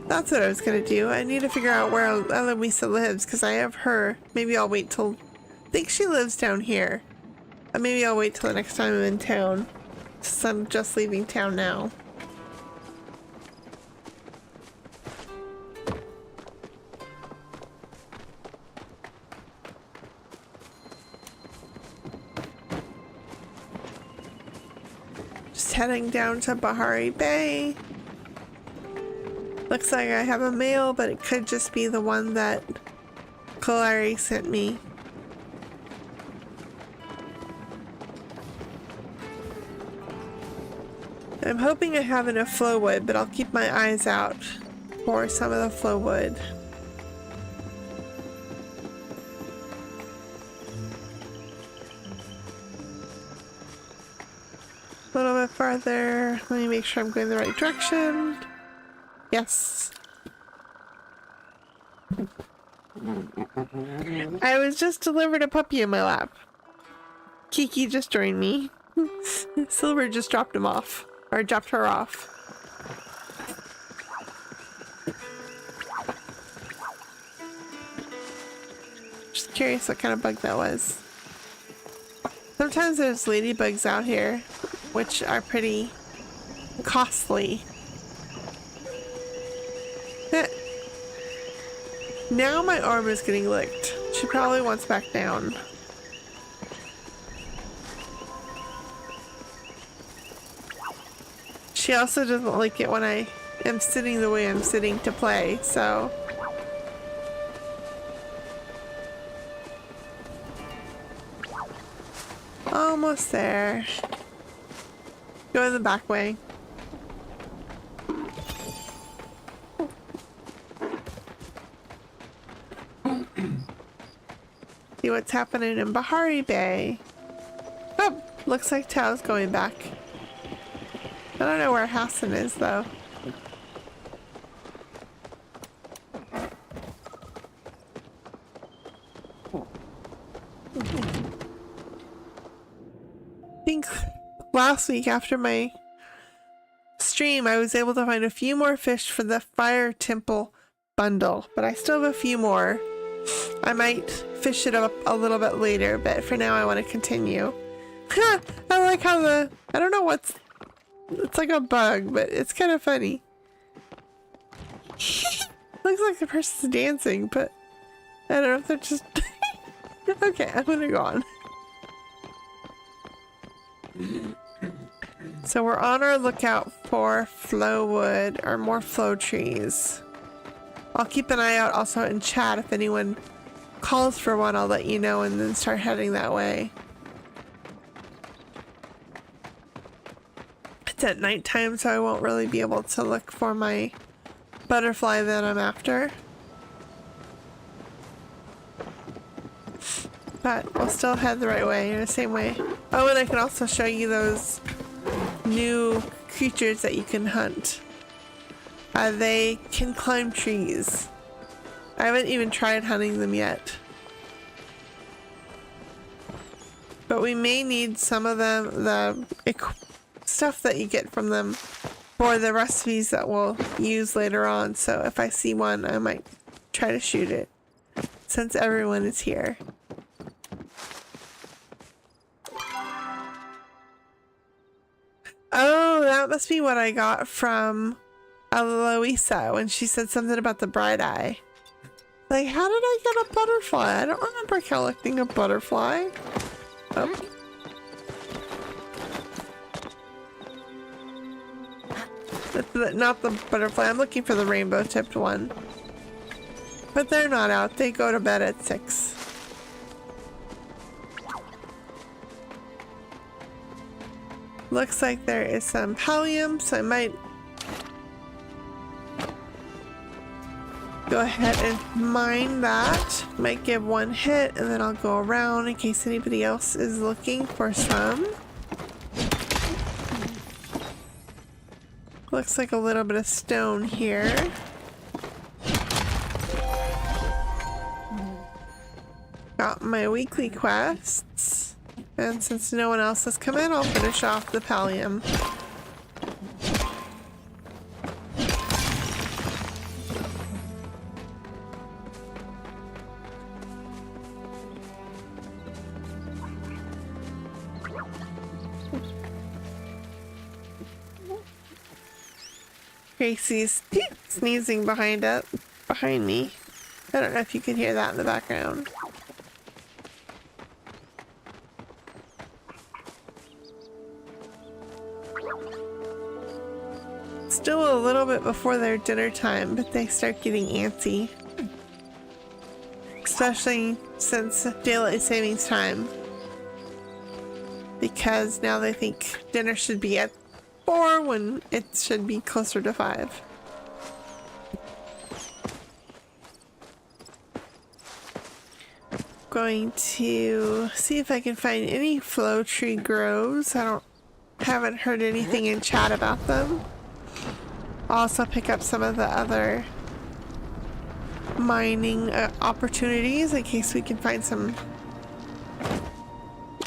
That's what I was gonna do. I need to figure out where Eloisa lives, because I have her. Maybe I'll wait till... I think she lives down here. Maybe I'll wait till the next time I'm in town, since I'm just leaving town now. Just heading down to Bahari Bay. Looks like I have a mail, but it could just be the one that Kalari sent me. I'm hoping I have enough flow wood, but I'll keep my eyes out for some of the flow wood. A little bit farther. Let me make sure I'm going the right direction. Yes. I was just delivered a puppy in my lap. Kiki just joined me. Silver just dropped him off. Or dropped her off. Just curious what kind of bug that was. Sometimes there's ladybugs out here, which are pretty costly. Now my arm is getting licked. She probably wants back down. She also doesn't like it when I am sitting the way I'm sitting to play, so... Almost there. Go the back way. See what's happening in Bahari Bay. Oh, looks like Tao's going back. I don't know where Hassan is though. I think last week after my stream I was able to find a few more fish for the Fire Temple bundle, but I still have a few more. I might fish it up a little bit later, but for now I want to continue. I like how I don't know what's... It's like a bug, but it's kind of funny. Looks like the person's dancing, but I don't know if they're just... Okay, I'm gonna go on. So we're on our lookout for flow wood or more flow trees. I'll keep an eye out also in chat. If anyone calls for one, I'll let you know and then start heading that way. It's at nighttime, so I won't really be able to look for my butterfly that I'm after. But we'll still head the right way, in the same way. Oh, and I can also show you those new creatures that you can hunt. They can climb trees. I haven't even tried hunting them yet. But we may need some of them, the stuff that you get from them for the recipes that we'll use later on. So if I see one, I might try to shoot it since everyone is here. Oh, that must be what I got from Eloisa when she said something about the bright eye. Like, how did I get a butterfly? I don't remember collecting a butterfly. Oh. Not the butterfly. I'm looking for the rainbow tipped one. But they're not out. They go to bed at 6. Looks like there is some pallium, so I might go ahead and mine that. Might give one hit and then I'll go around in case anybody else is looking for some. Looks like a little bit of stone here. Got my weekly quests. And since no one else has come in, I'll finish off the pallium. Gracie's sneezing behind me. I don't know if you can hear that in the background. Still a little bit before their dinner time, but they start getting antsy. Especially since daylight savings time. Because now they think dinner should be at 4 when it should be closer to 5. Going to see if I can find any flow tree groves. Haven't heard anything in chat about them. I'll also pick up some of the other mining opportunities in case we can find some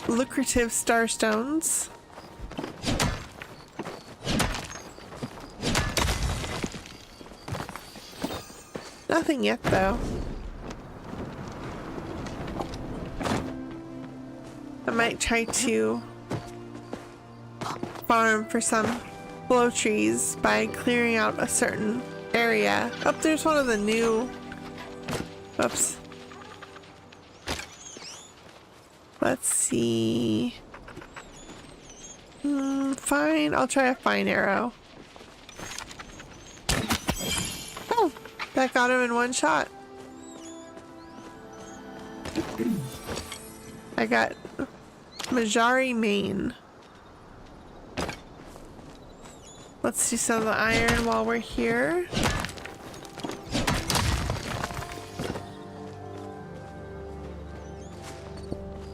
lucrative starstones. Nothing yet, though. I might try to farm for some flow trees by clearing out a certain area. Oh, there's one of the new... Oops. Let's see... fine. I'll try a fine arrow. Oh! That got him in one shot. I got Majari Main. Let's do some of the iron while we're here.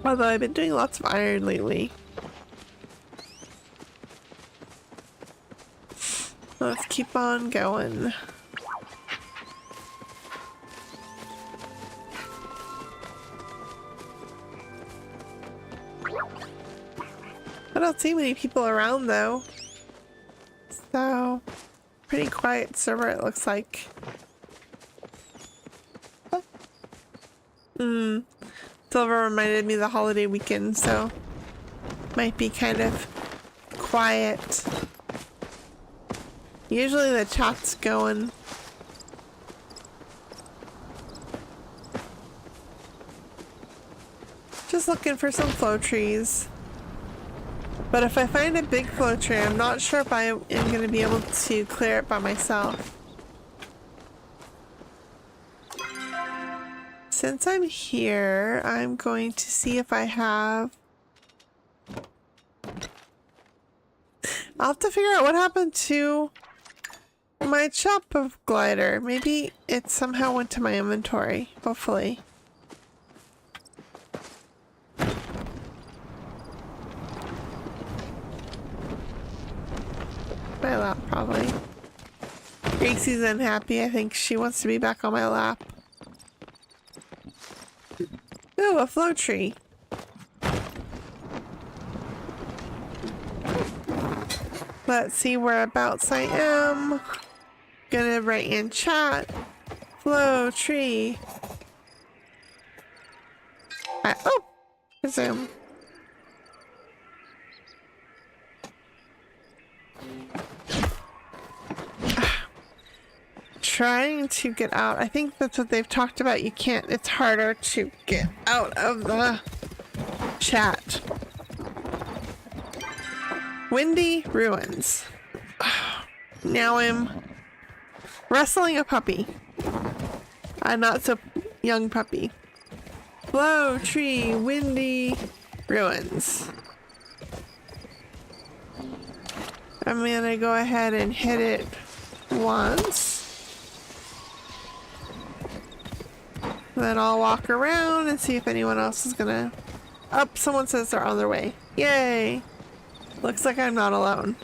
Although I've been doing lots of iron lately. Let's keep on going. I don't see many people around though. So, pretty quiet server it looks like. Silver reminded me of the holiday weekend, so might be kind of quiet. Usually the chat's going. Just looking for some flow trees. But if I find a big flow tree, I'm not sure if I am going to be able to clear it by myself. Since I'm here, I'm going to see if I have... I'll have to figure out what happened to my chop of glider. Maybe it somehow went to my inventory, hopefully. My lap, probably. Gracie's unhappy. I think she wants to be back on my lap. Ooh, a flow tree. Let's see whereabouts I am. Gonna write in chat Whoa, tree. Oh! Resume. Trying to get out. I think that's what they've talked about. You can't, it's harder to get out of the chat. Windy Ruins. Now I'm wrestling a puppy. A not so young puppy. Low tree, windy ruins. I'm gonna go ahead and hit it once. Then I'll walk around and see if anyone else is gonna... Oh, someone says they're on their way. Yay! Looks like I'm not alone.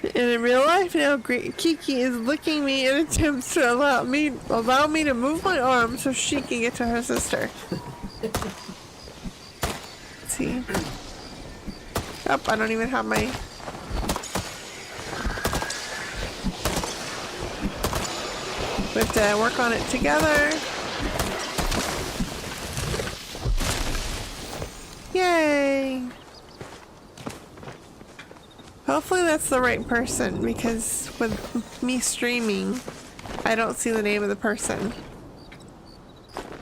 And in real life now, Kiki is licking me in attempts to allow me to move my arm so she can get to her sister. Let's see. Oh, I don't even have my... We have to work on it together. Yay! Hopefully that's the right person, because with me streaming, I don't see the name of the person.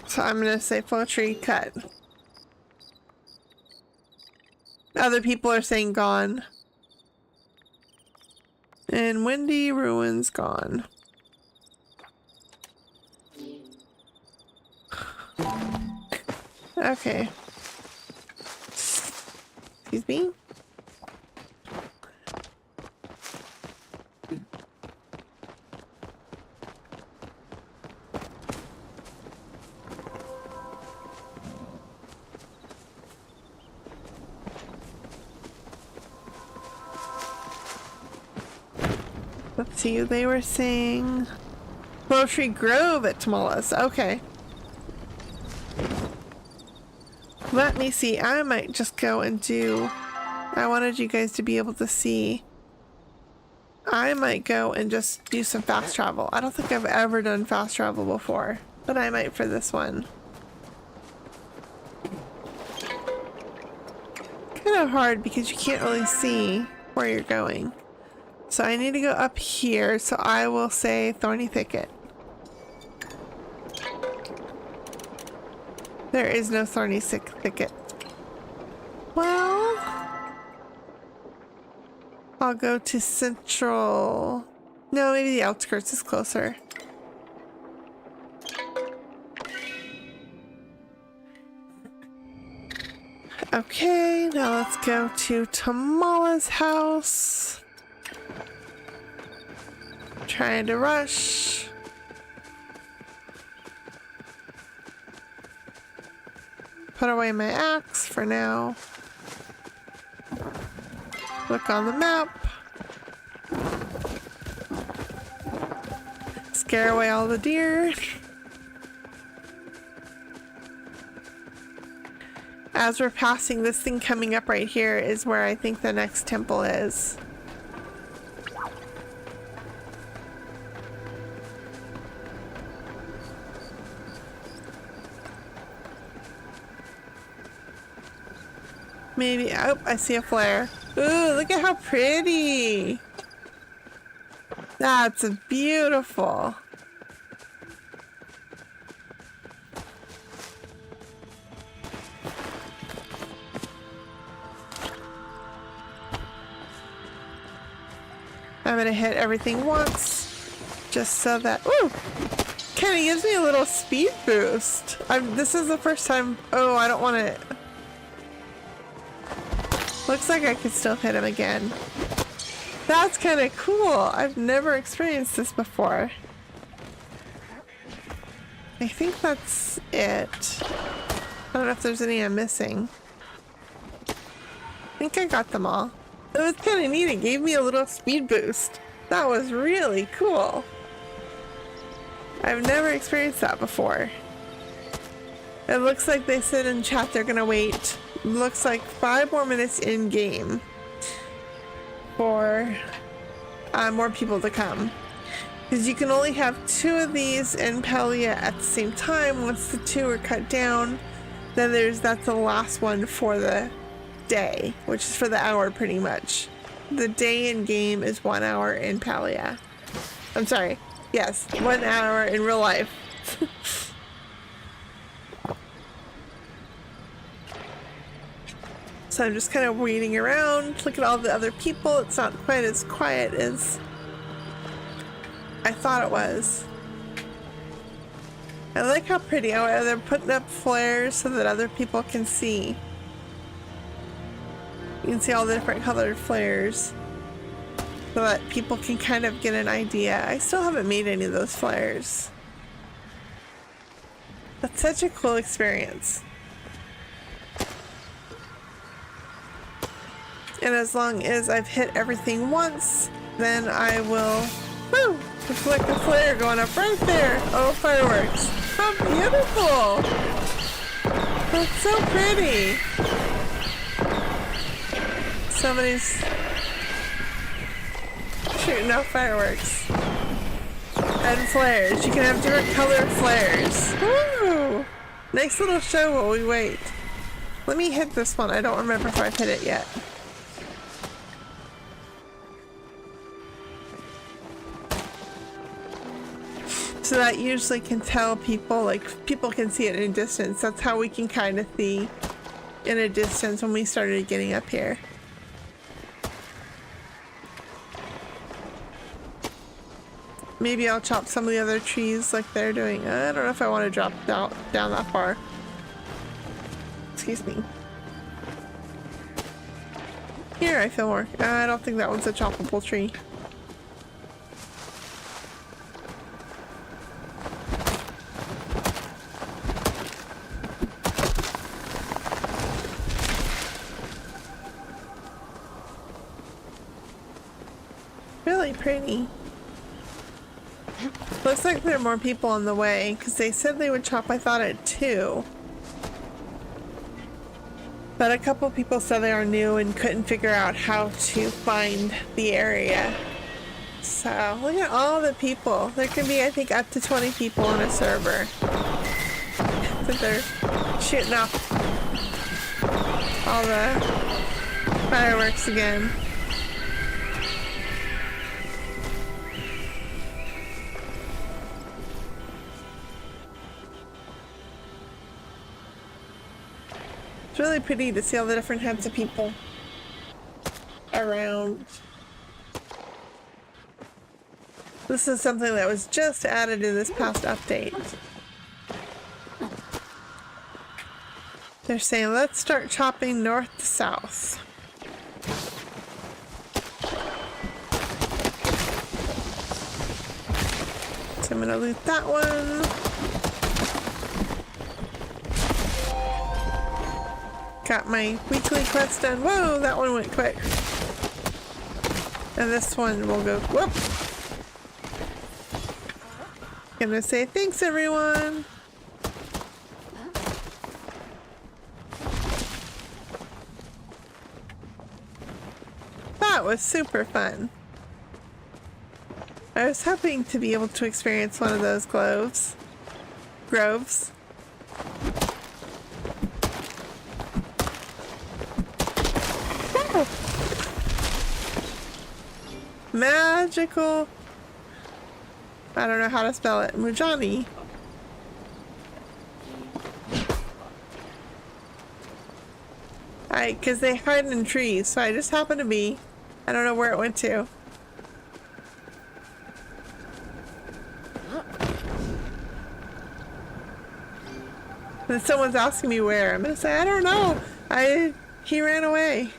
So I'm gonna say poetry cut. Other people are saying gone. And Windy Ruins gone. Okay. Excuse me? Let's see, they were saying Poetry Grove at Tamales. Okay. Let me see. I might just go and do... I wanted you guys to be able to see. I might go and just do some fast travel. I don't think I've ever done fast travel before, but I might for this one. Kind of hard because you can't really see where you're going. So I need to go up here, so I will say Thorny Thicket. There is no Thorny Thicket. Well, I'll go to Central. No, maybe the outskirts is closer. Okay, now let's go to Tamala's house. Trying to rush. Put away my axe for now. Look on the map. Scare away all the deer. As we're passing, this thing coming up right here is where I think the next temple is. Maybe, oh, I see a flare. Ooh, look at how pretty. That's beautiful. I'm gonna hit everything once, just so that, ooh, kind of gives me a little speed boost. This is the first time, oh, I don't want to. Looks like I could still hit him again. That's kind of cool. I've never experienced this before. I think that's it. I don't know if there's any I'm missing. I think I got them all. It was kind of neat. It gave me a little speed boost. That was really cool. I've never experienced that before. It looks like they said in chat they're gonna wait. Looks like 5 more minutes in game for more people to come. Because you can only have 2 of these in Pelia at the same time. Once the 2 are cut down, then that's the last one for the day, which is for the hour pretty much. The day in game is 1 hour in Pelia. I'm sorry. Yes, 1 hour in real life. So I'm just kind of waiting around, look at all the other people. It's not quite as quiet as I thought it was. I like how pretty they're putting up flares so that other people can see. You can see all the different colored flares so that people can kind of get an idea. I still haven't made any of those flares. That's such a cool experience. And as long as I've hit everything once, then I will, woo, reflect the flare going up right there. Oh, fireworks. How beautiful. That's so pretty. Somebody's shooting off fireworks. And flares. You can have different colored flares. Woo! Nice little show while we wait. Let me hit this one. I don't remember if I've hit it yet. So that usually can tell people, like, people can see it in a distance. That's how we can kind of see in a distance when we started getting up here. Maybe I'll chop some of the other trees like they're doing. I don't know if I want to drop down that far. Excuse me. Here, I feel more. I don't think that one's a choppable tree. Really pretty. Looks like there are more people on the way because they said they would chop, I thought, at 2. But a couple people said they are new and couldn't figure out how to find the area. So look at all the people. There can be, I think, up to 20 people on a server. So they're shooting off all the fireworks again. It's really pretty to see all the different types of people around. This is something that was just added in this past update. They're saying, let's start chopping north to south. So I'm gonna loot that one. Got my weekly quest done. Whoa, that one went quick. And this one will go, whoop. Gonna say thanks, everyone. That was super fun. I was hoping to be able to experience one of those groves. Magical. I don't know how to spell it. Muujin. Because they hide in trees, so I just happened to be. I don't know where it went to. And someone's asking me where. I'm gonna say I don't know. He ran away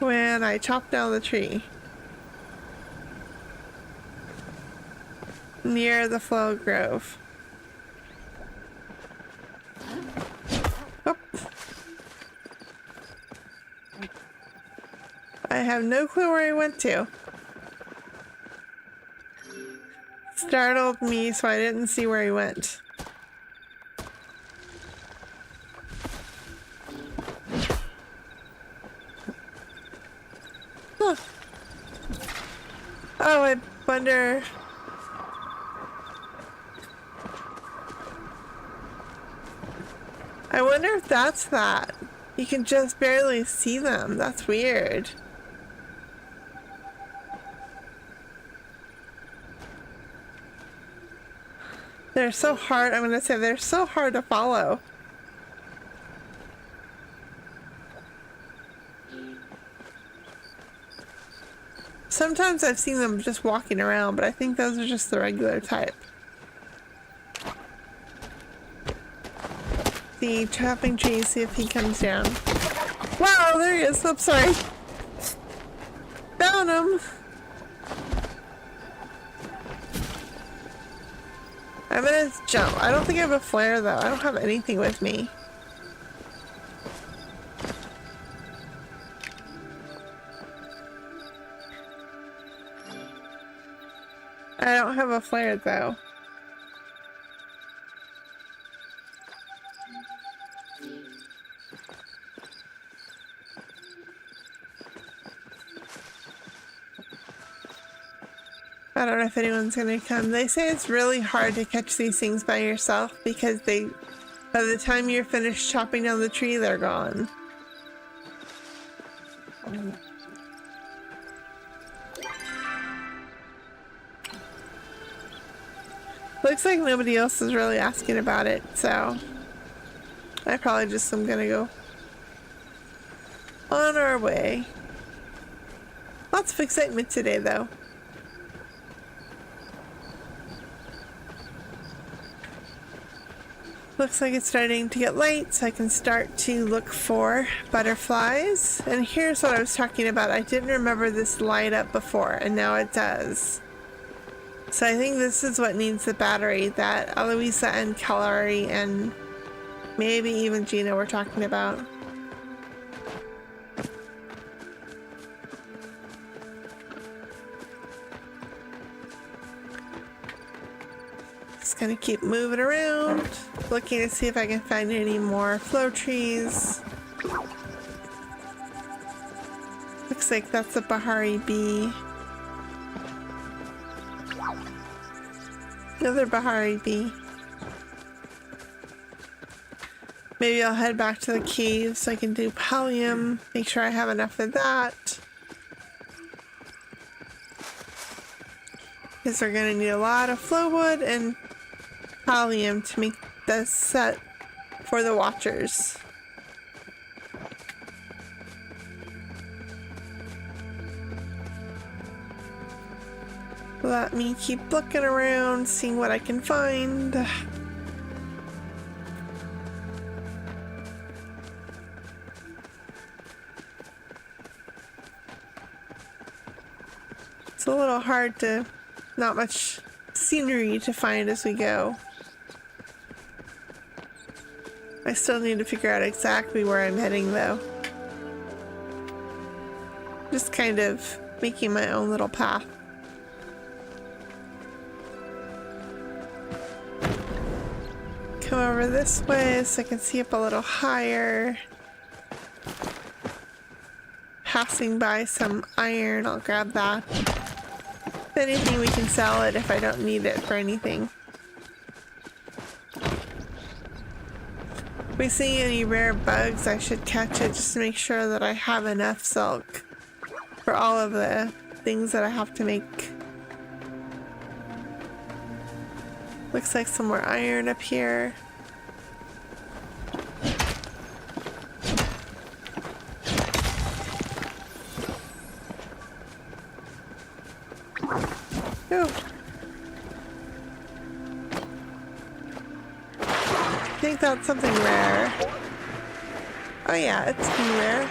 when I chopped down the tree. Near the Flow Grove. Oh. I have no clue where he went to. Startled me, so I didn't see where he went. Huh. Oh, I wonder. I wonder if that's that. You can just barely see them. That's weird. They're so hard. I'm gonna say they're so hard to follow. Sometimes I've seen them just walking around, but I think those are just the regular type. The chopping tree, see if he comes down. Wow, there he is. I'm sorry. Found him. I'm gonna jump. I don't think I have a flare though. I don't have anything with me. I don't have a flare though. I don't know if anyone's gonna come. They say it's really hard to catch these things by yourself because by the time you're finished chopping down the tree, they're gone. Looks like nobody else is really asking about it, so I probably just am gonna go on our way. Lots of excitement today, though. Looks like it's starting to get light, so I can start to look for butterflies. And here's what I was talking about. I didn't remember this light up before, and now it does. So I think this is what needs the battery that Eloisa and Kalari and maybe even Gina were talking about. Just gonna keep moving around, looking to see if I can find any more flow trees. Looks like that's a Bahari bee. Another Bahari bee. Maybe I'll head back to the cave so I can do pallium. Make sure I have enough of that. Because we're gonna need a lot of flow wood and pallium to make the set for the watchers. Let me keep looking around, seeing what I can find. It's a little hard to, not much scenery to find as we go. I still need to figure out exactly where I'm heading though. Just kind of making my own little path. Come over this way so I can see up a little higher. Passing by some iron, I'll grab that. If anything, we can sell it if I don't need it for anything. If we see any rare bugs, I should catch it just to make sure that I have enough silk for all of the things that I have to make. Looks like some more iron up here. Ooh. I think that's something rare. Oh yeah, it's rare.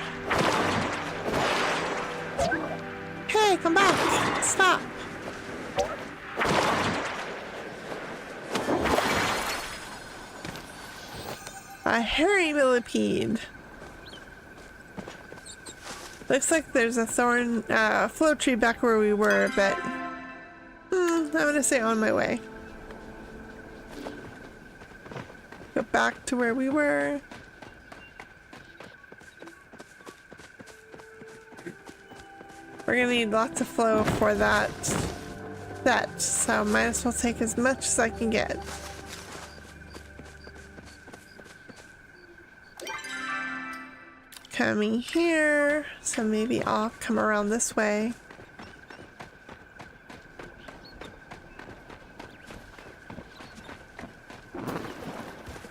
Hey, come back! Stop! A hairy millipede. Looks like there's a thorn flow tree back where we were, but I'm gonna say on my way. Go back to where we were. We're gonna need lots of flow for that set, so might as well take as much as I can get. Coming here, so maybe I'll come around this way.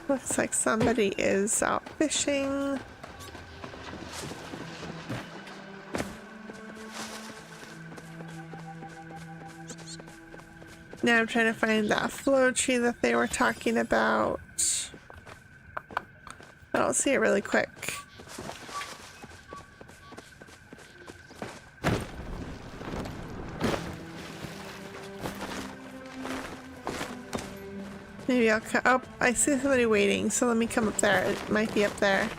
Looks like somebody is out fishing. Now I'm trying to find that flow tree that they were talking about. I'll see it really quick. Maybe I'll come. Oh, I see somebody waiting, so let me come up there. It might be up there.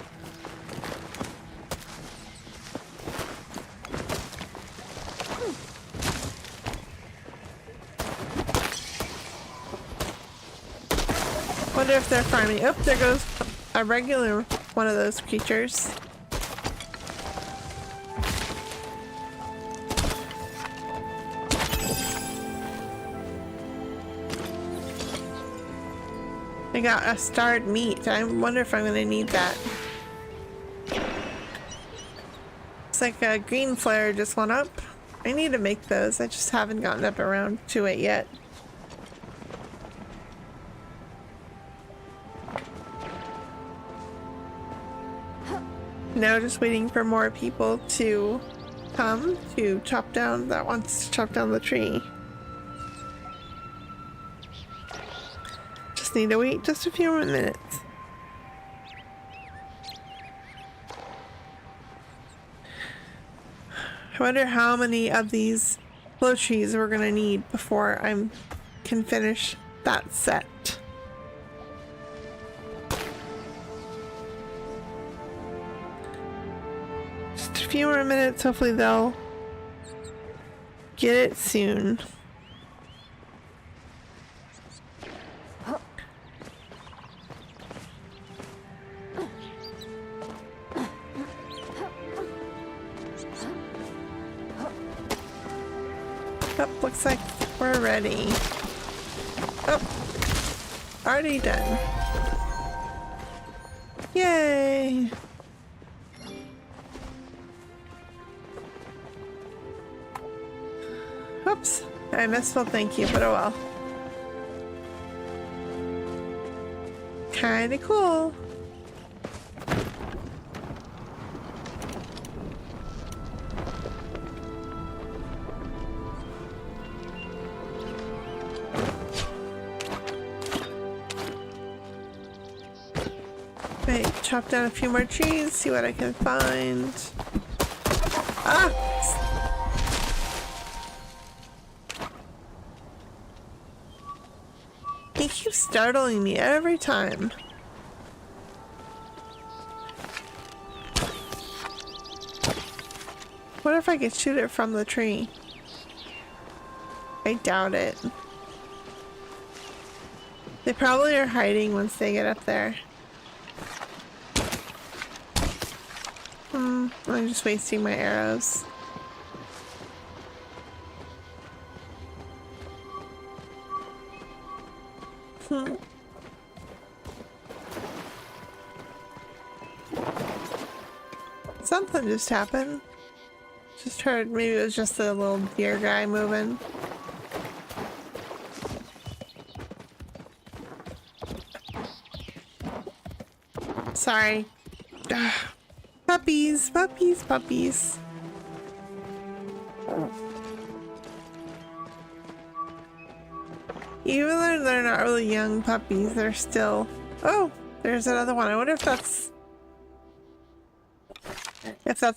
Wonder if they're farming. Oh, there goes a regular one of those creatures. I got a starred meat. I wonder if I'm gonna need that. It's like a green flare just went up. I need to make those. I just haven't gotten up around to it yet. Now just waiting for more people to come to chop down, that wants to chop down the tree. Just need to wait just a few more minutes. I wonder how many of these flow trees we're gonna need before I can finish that set. Just a few more minutes, hopefully they'll get it soon. Oh, looks like we're ready. Oh, already done. Yay! Oops, I misspelled thank you, but oh well. Kinda cool. Wait, chop down a few more trees, see what I can find. Ah! He keeps startling me every time. What if I could shoot it from the tree? I doubt it. They probably are hiding once they get up there. I'm just wasting my arrows. Something just happened. Just heard, maybe it was just the little deer guy moving. Sorry. Ugh. Puppies, puppies, puppies. Even though they're not really young puppies, they're still... Oh, there's another one. I wonder if that's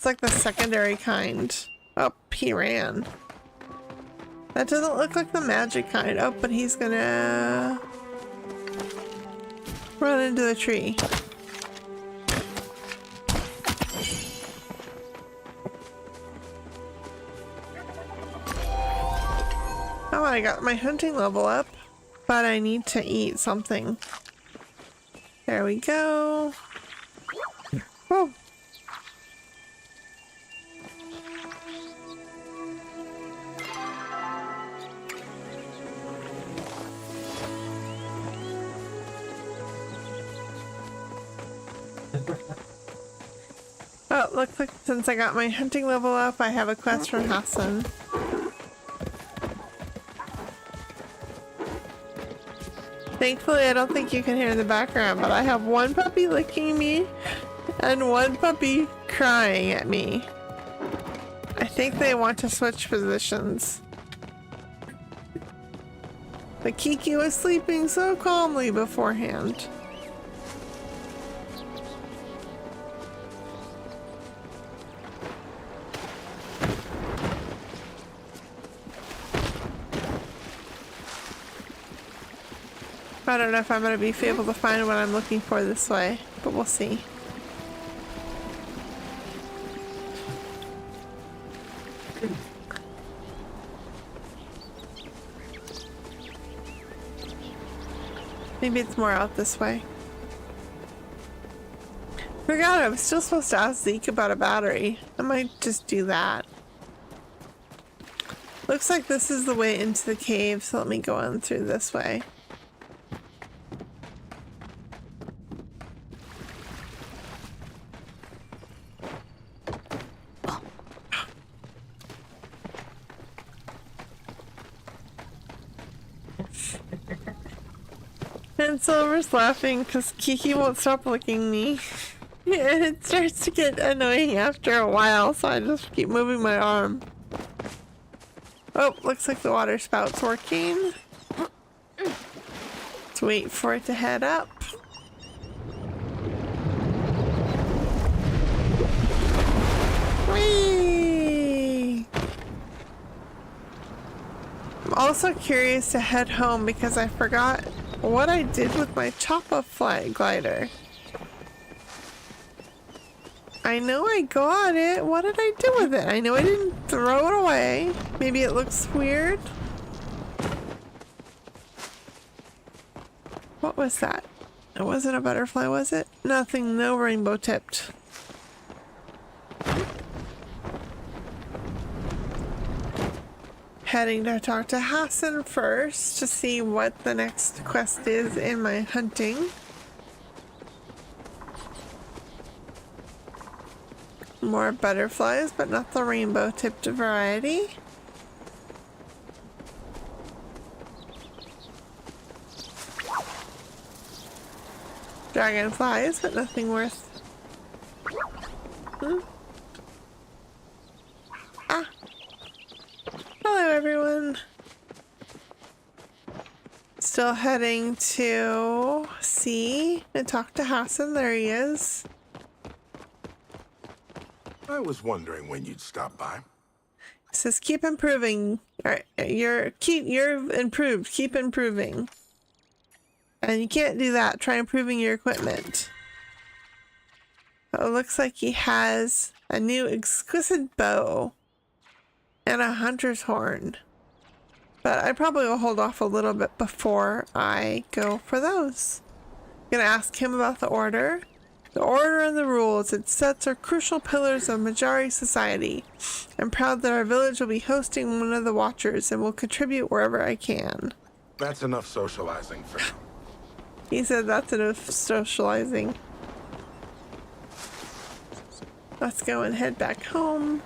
like the secondary kind. Oh, he ran. That doesn't look like the magic kind. Oh, but he's gonna run into the tree. Oh, I got my hunting level up, but I need to eat something. There we go. Oh. Oh, looks like since I got my hunting level up, I have a quest from Hassan. Thankfully, I don't think you can hear in the background, but I have one puppy licking me and one puppy crying at me. I think they want to switch positions. But Kiki was sleeping so calmly beforehand. I don't know if I'm going to be able to find what I'm looking for this way, but we'll see. Maybe it's more out this way. Forgot I was still supposed to ask Zeke about a battery. I might just do that. Looks like this is the way into the cave, so let me go on through this way. And Silver's laughing because Kiki won't stop licking me. And it starts to get annoying after a while, so I just keep moving my arm. Oh, looks like the water spout's working. Let's wait for it to head up. Whee! I'm also curious to head home because I forgot what I did with my choppa flight glider. I know I got it. What did I do with it? I know I didn't throw it away. Maybe it looks weird. What was that? It wasn't a butterfly, was it? Nothing, no rainbow tipped. Heading to talk to Hassan first to see what the next quest is in my hunting. More butterflies, but not the rainbow tipped variety. Dragonflies, but nothing worth. Ah! Hello, everyone. Still heading to see and talk to Hassan. There he is. I was wondering when you'd stop by. It says keep improving. Alright, you're improved. Keep improving. And you can't do that. Try improving your equipment. It looks like he has a new exquisite bow and a hunter's horn. But I probably will hold off a little bit before I go for those. I'm gonna ask him about the order. The order and the rules it sets are crucial pillars of Majari society. I'm proud that our village will be hosting one of the watchers and will contribute wherever I can. That's enough socializing for now. He said that's enough socializing. Let's go and head back home.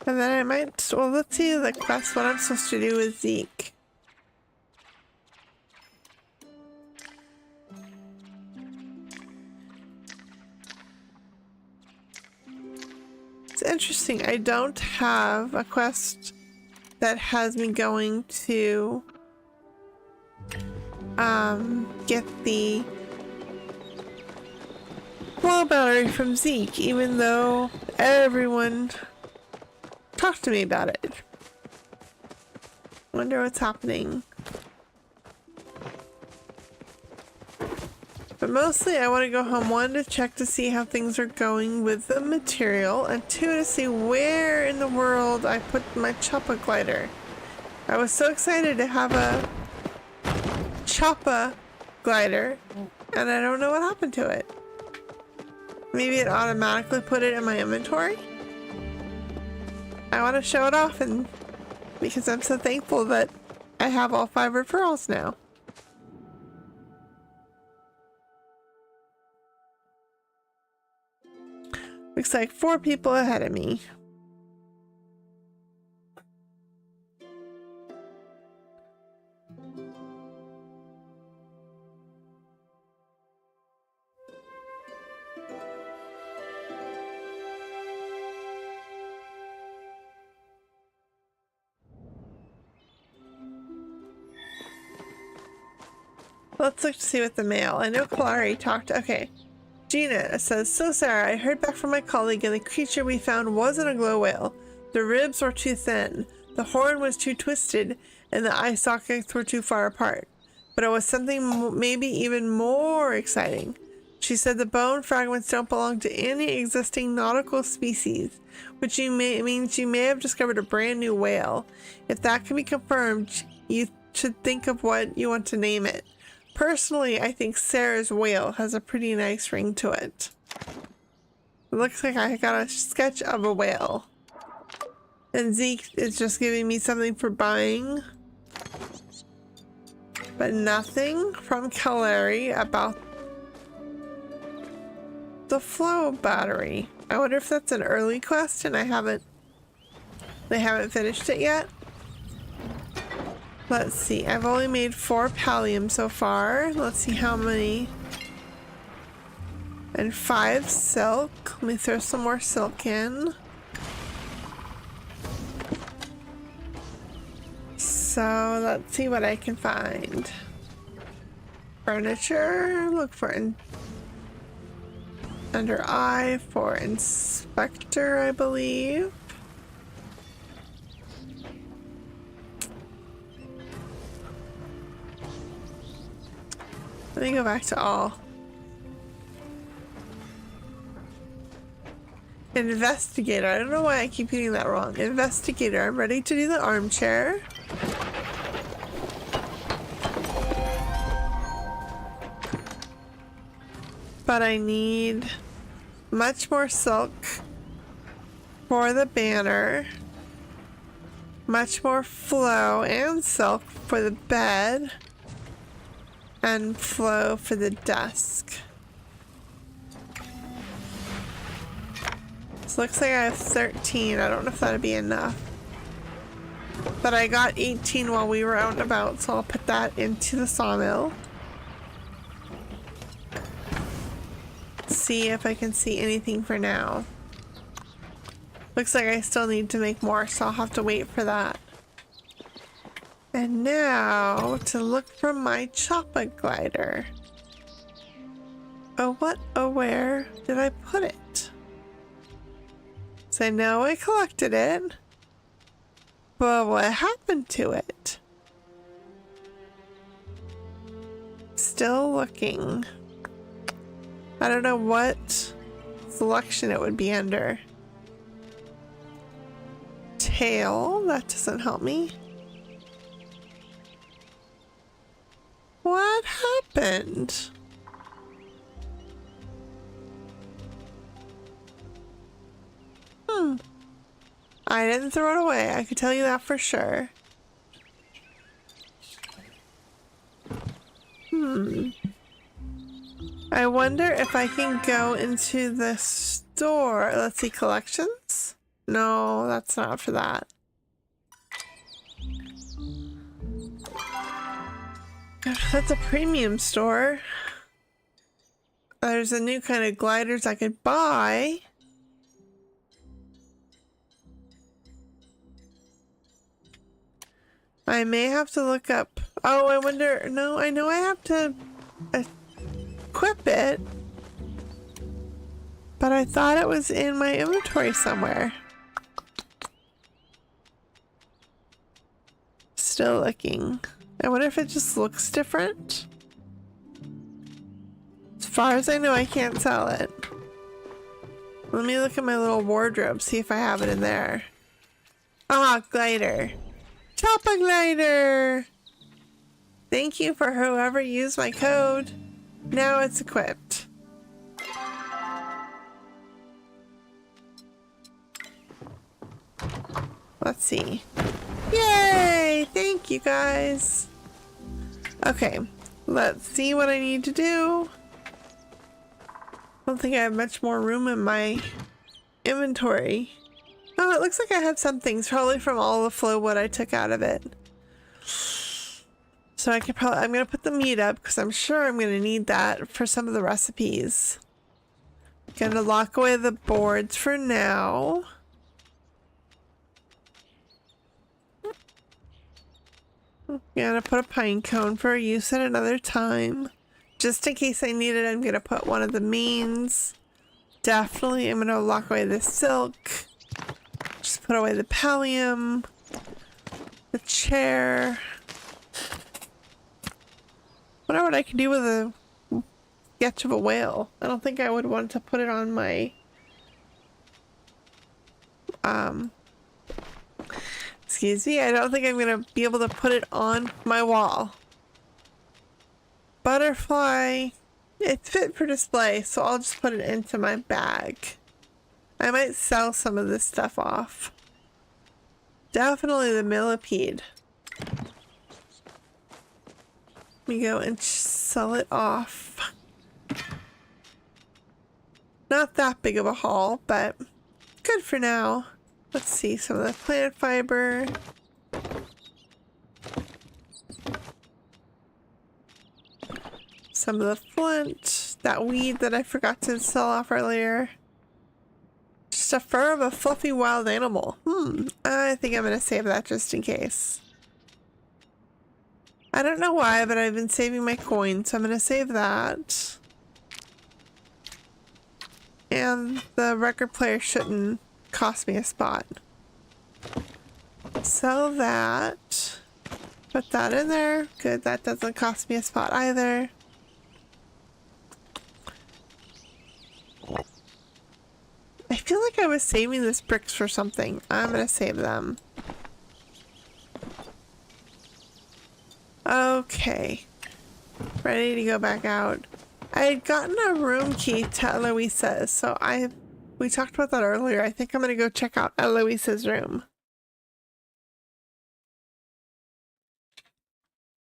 And then I might, well, let's see the quest, what I'm supposed to do with Zeke. It's interesting, I don't have a quest that has me going to get the wall battery from Zeke, even though everyone talked to me about it. Wonder what's happening. But mostly I want to go home, one, to check to see how things are going with the material, and two, to see where in the world I put my choppa glider. I was so excited to have a choppa glider, and I don't know what happened to it. Maybe it automatically put it in my inventory? I want to show it off, and because I'm so thankful that I have all 5 referrals now. Looks like 4 people ahead of me. Let's look to see what the mail. I know Kalari talked. Okay. Gina says, so Sarah, I heard back from my colleague and the creature we found wasn't a glow whale. The ribs were too thin, the horn was too twisted, and the eye sockets were too far apart. But it was something maybe even more exciting. She said the bone fragments don't belong to any existing nautical species, which means you may have discovered a brand new whale. If that can be confirmed, you should think of what you want to name it. Personally, I think Sarah's whale has a pretty nice ring to it. It looks like I got a sketch of a whale. And Zeke is just giving me something for buying. But nothing from Kalari about the flow battery. I wonder if that's an early quest and they haven't finished it yet. Let's see, I've only made 4 pallium so far. Let's see how many. And 5 silk. Let me throw some more silk in. So let's see what I can find. Furniture, look for under I for inspector, I believe. Let me go back to all. Investigator. I don't know why I keep getting that wrong. Investigator. I'm ready to do the armchair. But I need much more silk for the banner. Much more flow and silk for the bed. And flow for the desk. So looks like I have 13. I don't know if that'd be enough. But I got 18 while we were out and about, so I'll put that into the sawmill. See if I can see anything for now. Looks like I still need to make more, so I'll have to wait for that. And now to look for my choppa glider. Oh, what? Oh, where did I put it? So I know I collected it, but what happened to it? Still looking. I don't know what selection it would be under. Tail, that doesn't help me. What happened? I didn't throw it away. I could tell you that for sure. I wonder if I can go into the store. Let's see, collections? No, that's not for that. That's a premium store. There's a new kind of gliders I could buy. I may have to look up. Oh, I wonder. No, I know I have to equip it. But I thought it was in my inventory somewhere. Still looking. I wonder if it just looks different. far as I know, I can't sell it. Let me look at my little wardrobe, see if I have it in there. Ah, glider. Choppa glider! Thank you for whoever used my code. Now it's equipped. Let's see. Yay! Thank you guys. Okay, let's see what I need to do. I don't think I have much more room in my inventory. Oh, it looks like I have some things, probably from all the flow wood I took out of it. So I could probably, I'm gonna put the meat up because I'm sure I'm gonna need that for some of the recipes. Gonna lock away the boards for now. Gonna put a pine cone for use at another time. Just in case I need it, I'm gonna put one of the means. Definitely, I'm gonna lock away the silk. Just put away the pallium. The chair. Wonder what I can do with a sketch of a whale. I don't think I would want to put it on my excuse me, I don't think I'm gonna be able to put it on my wall. Butterfly, it's fit for display, so I'll just put it into my bag. I might sell some of this stuff off. Definitely the millipede. Let me go and sell it off. Not that big of a haul, but good for now. Let's see, some of the plant fiber. Some of the flint. That weed that I forgot to sell off earlier. Just a fur of a fluffy wild animal. I think I'm gonna save that just in case. I don't know why, but I've been saving my coins, so I'm gonna save that. And the record player shouldn't cost me a spot. Sell that. Put that in there. Good, that doesn't cost me a spot either. I feel like I was saving this bricks for something. I'm gonna save them. Okay. Ready to go back out. I had gotten a room key to Eloisa's, so we talked about that earlier. I think I'm gonna go check out Eloisa's room.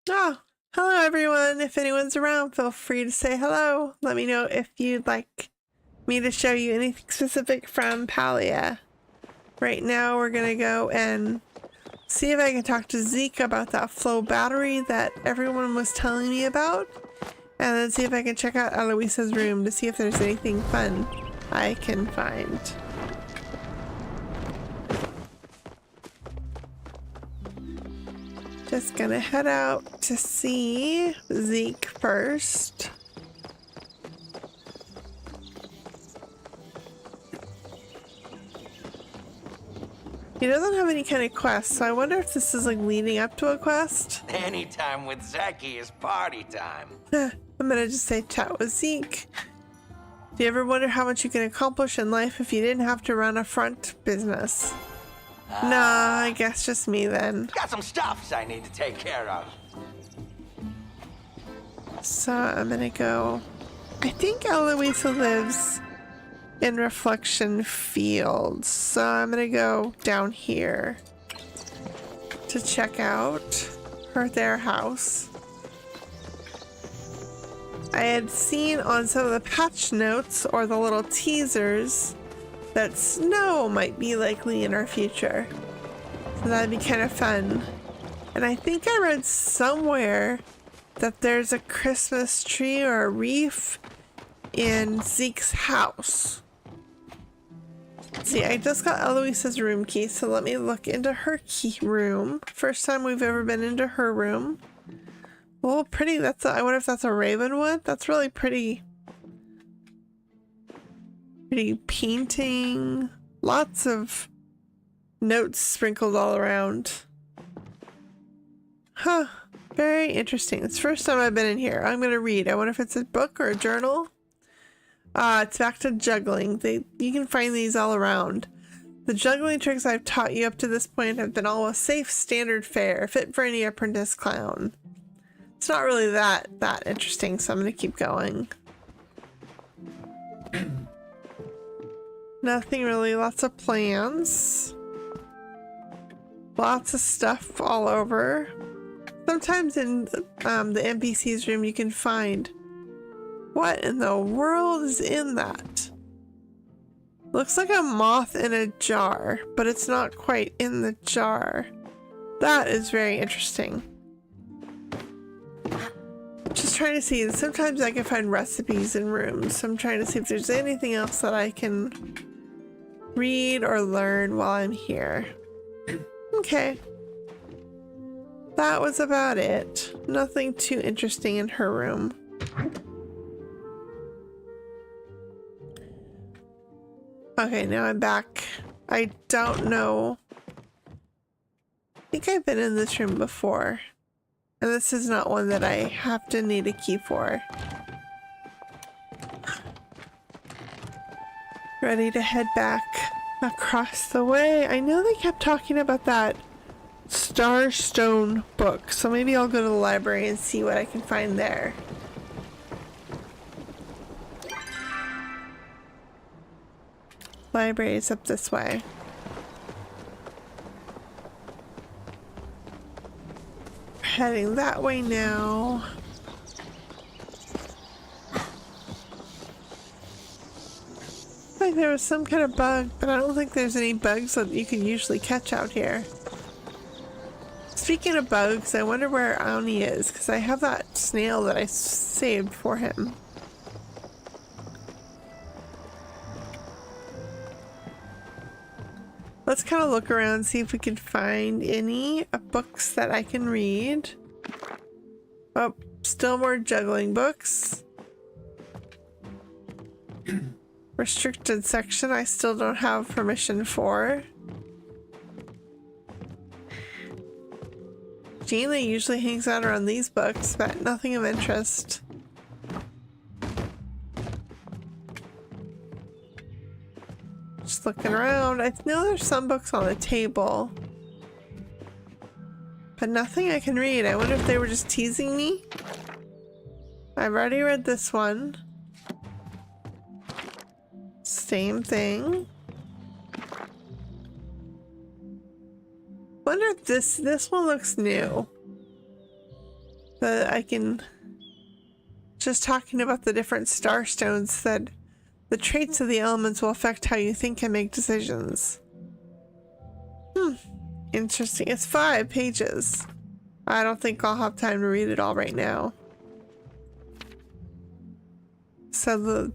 Oh, hello everyone. If anyone's around, feel free to say hello. Let me know if you'd like me to show you anything specific from Palia. Right now we're gonna go and see if I can talk to Zeke about that flow battery that everyone was telling me about. And then see if I can check out Eloisa's room to see if there's anything fun I can find. Just gonna head out to see Zeke first. He doesn't have any kind of quest, so I wonder if this is like leading up to a quest. Anytime with Zeki is party time. I'm gonna just say chat with Zeke. Do you ever wonder how much you can accomplish in life if you didn't have to run a front business? Nah, I guess just me then. Got some stuffs I need to take care of. So I'm gonna go. I think Eloisa lives in Reflection Fields, so I'm gonna go down here to check out their house. I had seen on some of the patch notes or the little teasers that snow might be likely in our future. So that'd be kind of fun. And I think I read somewhere that there's a Christmas tree or a wreath in Zeke's house. See, I just got Eloisa's room key, so let me look into her key room. First time we've ever been into her room. Well, pretty. I wonder if that's a Ravenwood. That's really pretty. Pretty painting. Lots of notes sprinkled all around. Huh. Very interesting. It's the first time I've been in here. I'm gonna read. I wonder if it's a book or a journal. It's back to juggling. You can find these all around. The juggling tricks I've taught you up to this point have been all safe, standard fare, fit for any apprentice clown. It's not really that interesting, so I'm gonna keep going. Nothing really, lots of plans. Lots of stuff all over. Sometimes in the NPC's room you can find, what in the world is in that? Looks like a moth in a jar, but it's not quite in the jar. That is very interesting. Just trying to see, sometimes I can find recipes in rooms, so I'm trying to see if there's anything else that I can read or learn while I'm here. Okay. That was about it. Nothing too interesting in her room. Okay, now I'm back. I don't know. I think I've been in this room before. And this is not one that I have to need a key for. Ready to head back across the way. I know they kept talking about that Starstone book, so maybe I'll go to the library and see what I can find there. Library is up this way. We're heading that way now. Like there was some kind of bug, but I don't think there's any bugs that you can usually catch out here. Speaking of bugs, I wonder where Aoni is, because I have that snail that I saved for him. Let's kind of look around, see if we can find any books that I can read. Oh, still more juggling books. Restricted section I still don't have permission for. Gina usually hangs out around these books, but nothing of interest. Just looking around. I know there's some books on the table, but nothing I can read. I wonder if they were just teasing me. I've already read this one. Same thing. Wonder if this one looks new. But I can just talking about the different star stones said the traits of the elements will affect how you think and make decisions. Interesting. It's 5 pages. I don't think I'll have time to read it all right now. So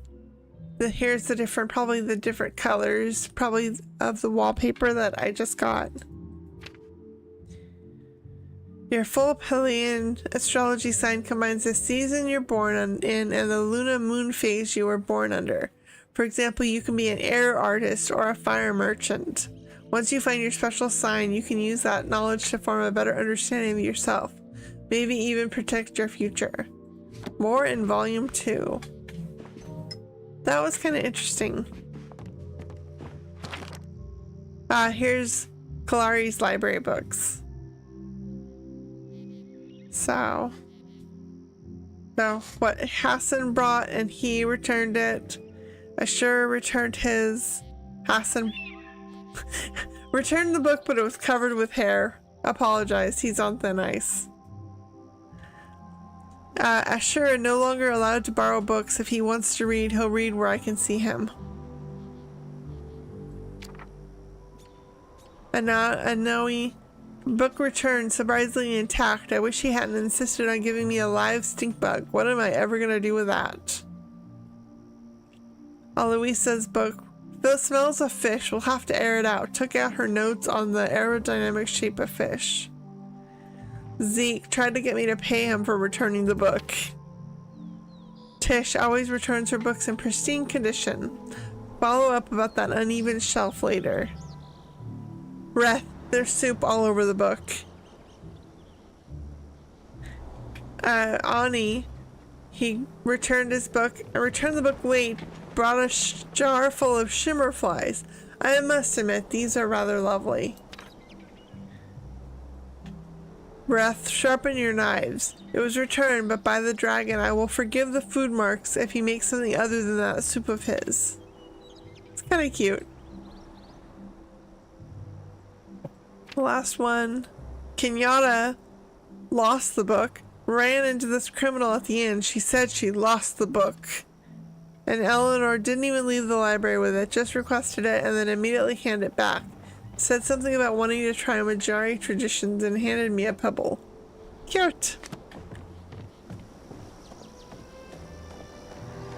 here's the different, probably the different colors, probably of the wallpaper that I just got. Your full Pleiadian astrology sign combines the season you're born in and the Luna moon phase you were born under. For example, you can be an air artist or a fire merchant. Once you find your special sign, you can use that knowledge to form a better understanding of yourself, maybe even protect your future. More in volume 2. That was kind of interesting. Here's Kalari's library books. So what Hassan brought and he returned it. Ashura returned his. Hassan returned the book, but it was covered with hair. Apologized. He's on thin ice. Ashura no longer allowed to borrow books. If he wants to read, he'll read where I can see him. Anoe, book returned, surprisingly intact. I wish he hadn't insisted on giving me a live stink bug. What am I ever gonna do with that? Aloisa's book. Those smells of fish. We'll have to air it out. Took out her notes on the aerodynamic shape of fish. Zeke tried to get me to pay him for returning the book. Tish always returns her books in pristine condition. Follow up about that uneven shelf later. Reth, there's soup all over the book. Ani, He returned his book and returned the book late, brought a jar full of shimmer flies. I must admit, these are rather lovely. Breath, sharpen your knives. It was returned, but by the dragon, I will forgive the food marks if he makes something other than that soup of his. It's kind of cute. The last one. Kenyatta lost the book, ran into this criminal at the end. She said she lost the book. And Eleanor didn't even leave the library with it, just requested it and then immediately handed it back. Said something about wanting to try Majari traditions and handed me a pebble. Cute.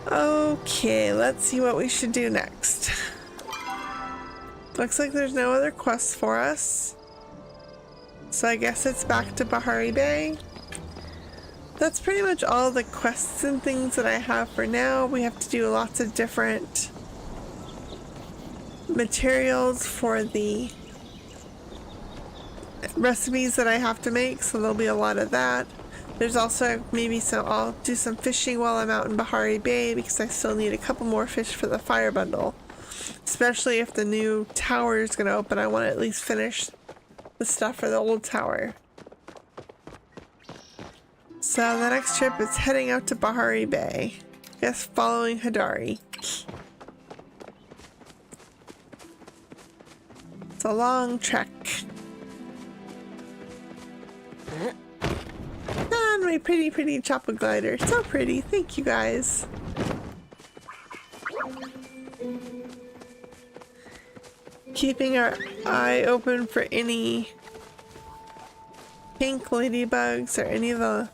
Okay, let's see what we should do next. Looks like there's no other quests for us. So I guess it's back to Bahari Bay. That's pretty much all the quests and things that I have for now. We have to do lots of different materials for the recipes that I have to make, so there'll be a lot of that. There's also maybe I'll do some fishing while I'm out in Bahari Bay because I still need a couple more fish for the fire bundle. Especially if the new tower is going to open, I want to at least finish the stuff for the old tower. So the next trip is heading out to Bahari Bay. I guess following Hadari. It's a long trek. And my pretty chopper glider. So pretty. Thank you guys. Keeping our eye open for any pink ladybugs or any of the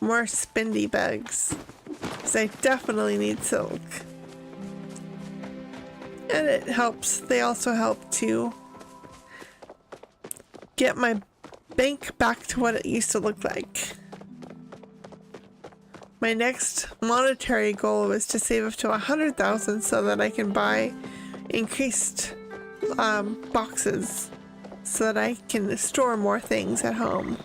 more spindy bugs. Because I definitely need silk. And it helps. They also help to get my bank back to what it used to look like. My next monetary goal was to save up to 100,000 so that I can buy increased boxes so that I can store more things at home.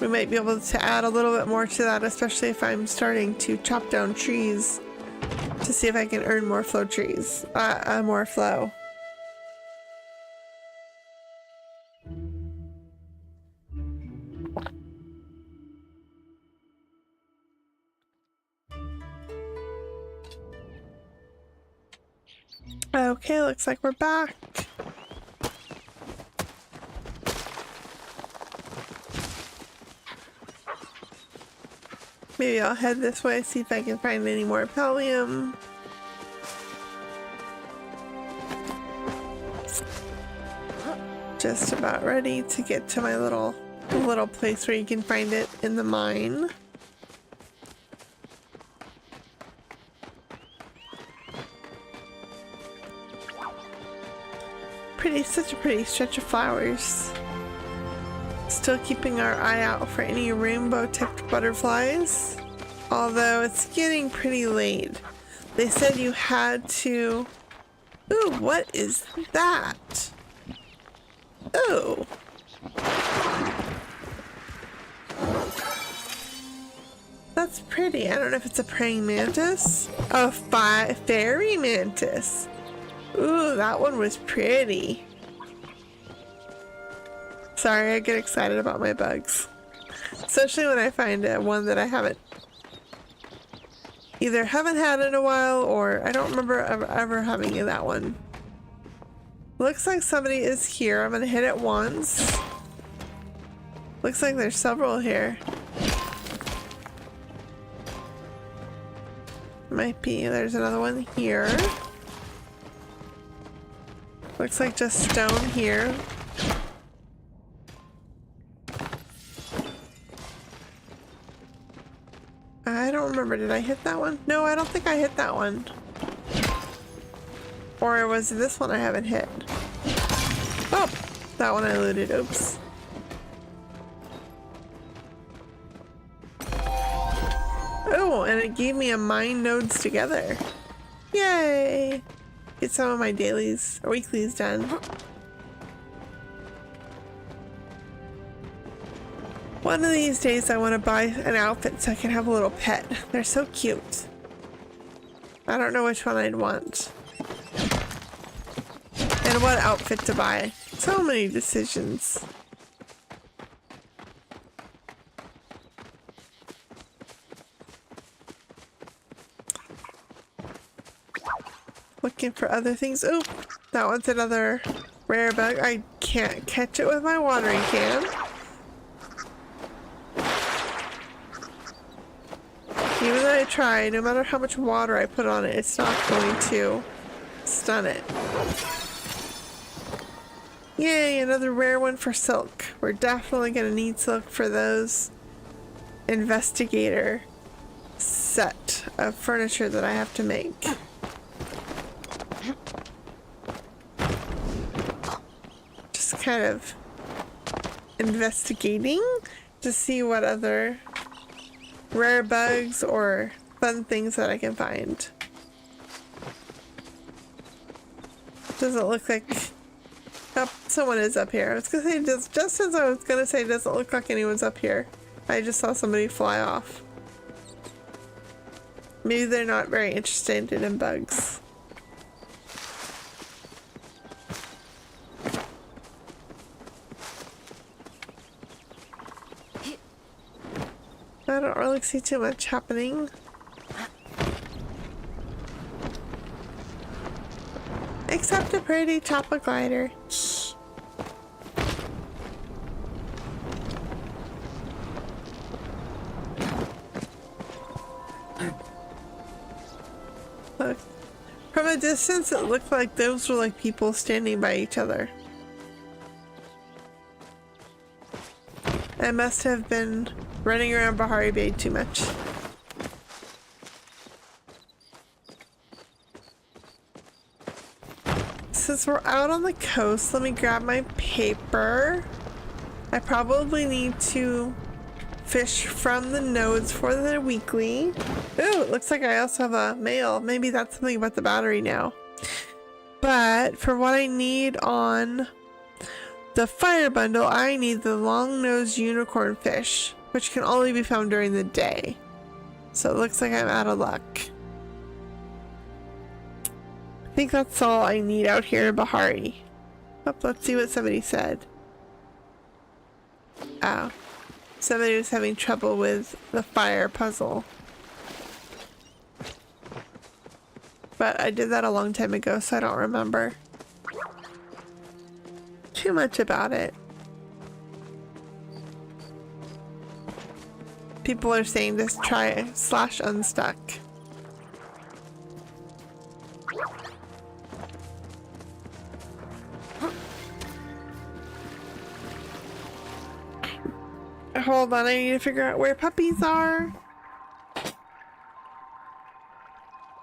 We might be able to add a little bit more to that, especially if I'm starting to chop down trees to see if I can earn more flow trees, more flow. Okay, looks like we're back. Maybe I'll head this way, see if I can find any more pallium. Just about ready to get to my little place where you can find it in the mine. Such a pretty stretch of flowers. Still keeping our eye out for any rainbow-tipped butterflies. Although it's getting pretty late. They said you had to... Ooh, what is that? Ooh. That's pretty. I don't know if it's a praying mantis. A fairy mantis. Ooh, that one was pretty. Sorry, I get excited about my bugs. Especially when I find one that I either haven't had in a while or I don't remember ever having that one. Looks like somebody is here. I'm gonna hit it once. Looks like there's several here. Might be. There's another one here. Looks like just stone here. I don't remember. Did I hit that one? No, I don't think I hit that one. Or was it this one I haven't hit? Oh, that one I looted. Oops. Oh, and it gave me a mine nodes together. Yay! Get some of my dailies or weeklies done. One of these days I want to buy an outfit so I can have a little pet. They're so cute. I don't know which one I'd want. And what outfit to buy. So many decisions. Looking for other things. Oop! That one's another rare bug. I can't catch it with my watering can. Even though I try, no matter how much water I put on it, it's not going to stun it. Yay, another rare one for silk. We're definitely gonna need silk for those investigator set of furniture that I have to make. Just kind of investigating to see what other rare bugs or fun things that I can find. Doesn't look like... Oh, someone is up here. I was gonna say, just as I was gonna say, it doesn't look like anyone's up here. I just saw somebody fly off. Maybe they're not very interested in bugs. I don't really see too much happening. Except a pretty chopper glider. Look. From a distance it looked like those were like people standing by each other. I must have been running around Bahari Bay too much. Since we're out on the coast, let me grab my paper. I probably need to fish from the nodes for the weekly. Ooh, it looks like I also have a mail. Maybe that's something about the battery now. But for what I need on the fire bundle, I need the long-nosed unicorn fish, which can only be found during the day. So it looks like I'm out of luck. I think that's all I need out here in Bahari. Oh, let's see what somebody said. Oh. Somebody was having trouble with the fire puzzle. But I did that a long time ago, so I don't remember too much about it. People are saying this try / unstuck. Hold on, I need to figure out where puppies are.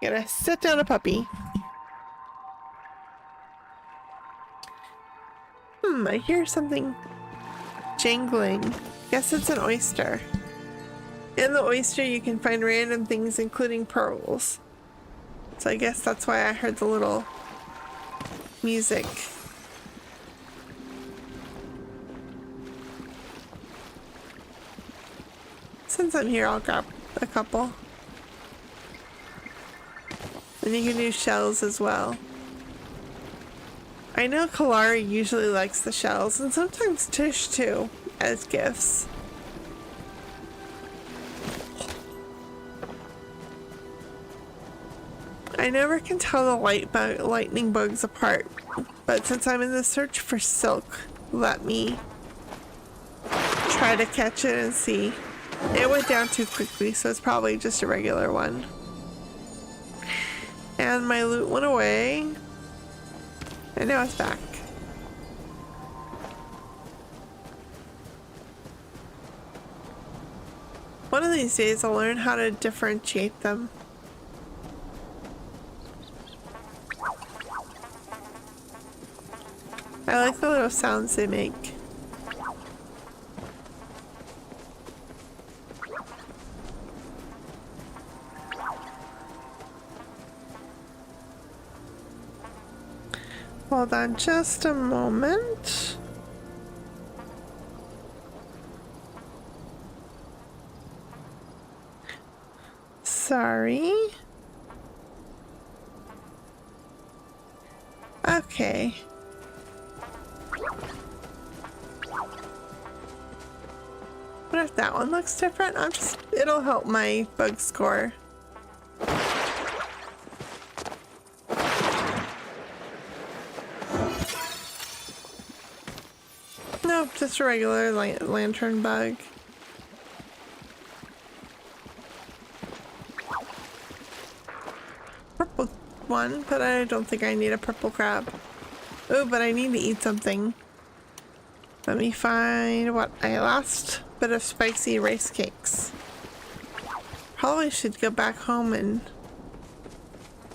Gotta sit down a puppy. I hear something jangling. Guess it's an oyster. In the oyster you can find random things including pearls. So I guess that's why I heard the little music. Since I'm here, I'll grab a couple. And you can do shells as well. I know Kalari usually likes the shells, and sometimes Tish too, as gifts. I never can tell the lightning bugs apart, but since I'm in the search for silk, let me try to catch it and see. It went down too quickly, so it's probably just a regular one. And my loot went away. And now it's back. One of these days I'll learn how to differentiate them. I like the little sounds they make. Hold on just a moment. Sorry. Okay. What if that one looks different? It'll help my bug score. Nope, just a regular lantern bug. Purple one, but I don't think I need a purple crab. Oh, but I need to eat something. Let me find what I lost. Bit of spicy rice cakes. Probably should go back home and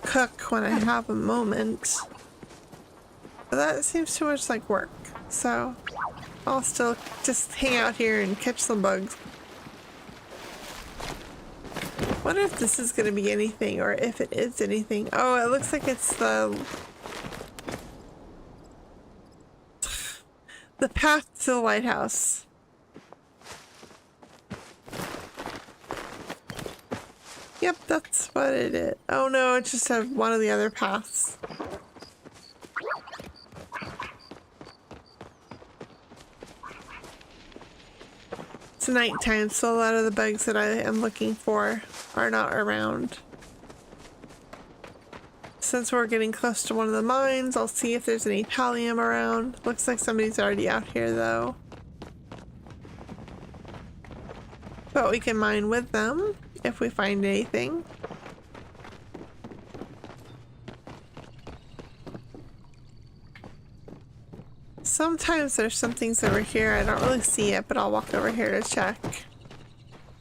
cook when I have a moment. But that seems too much like work. So I'll still just hang out here and catch some bugs. Wonder if this is gonna be anything, or if it is anything. Oh, it looks like it's the path to the lighthouse. Yep, that's what it is. Oh no, it's just one of the other paths. It's nighttime, so a lot of the bugs that I am looking for are not around. Since we're getting close to one of the mines, I'll see if there's any pallium around. Looks like somebody's already out here though. But we can mine with them if we find anything. Sometimes there's some things over here. I don't really see it, but I'll walk over here to check.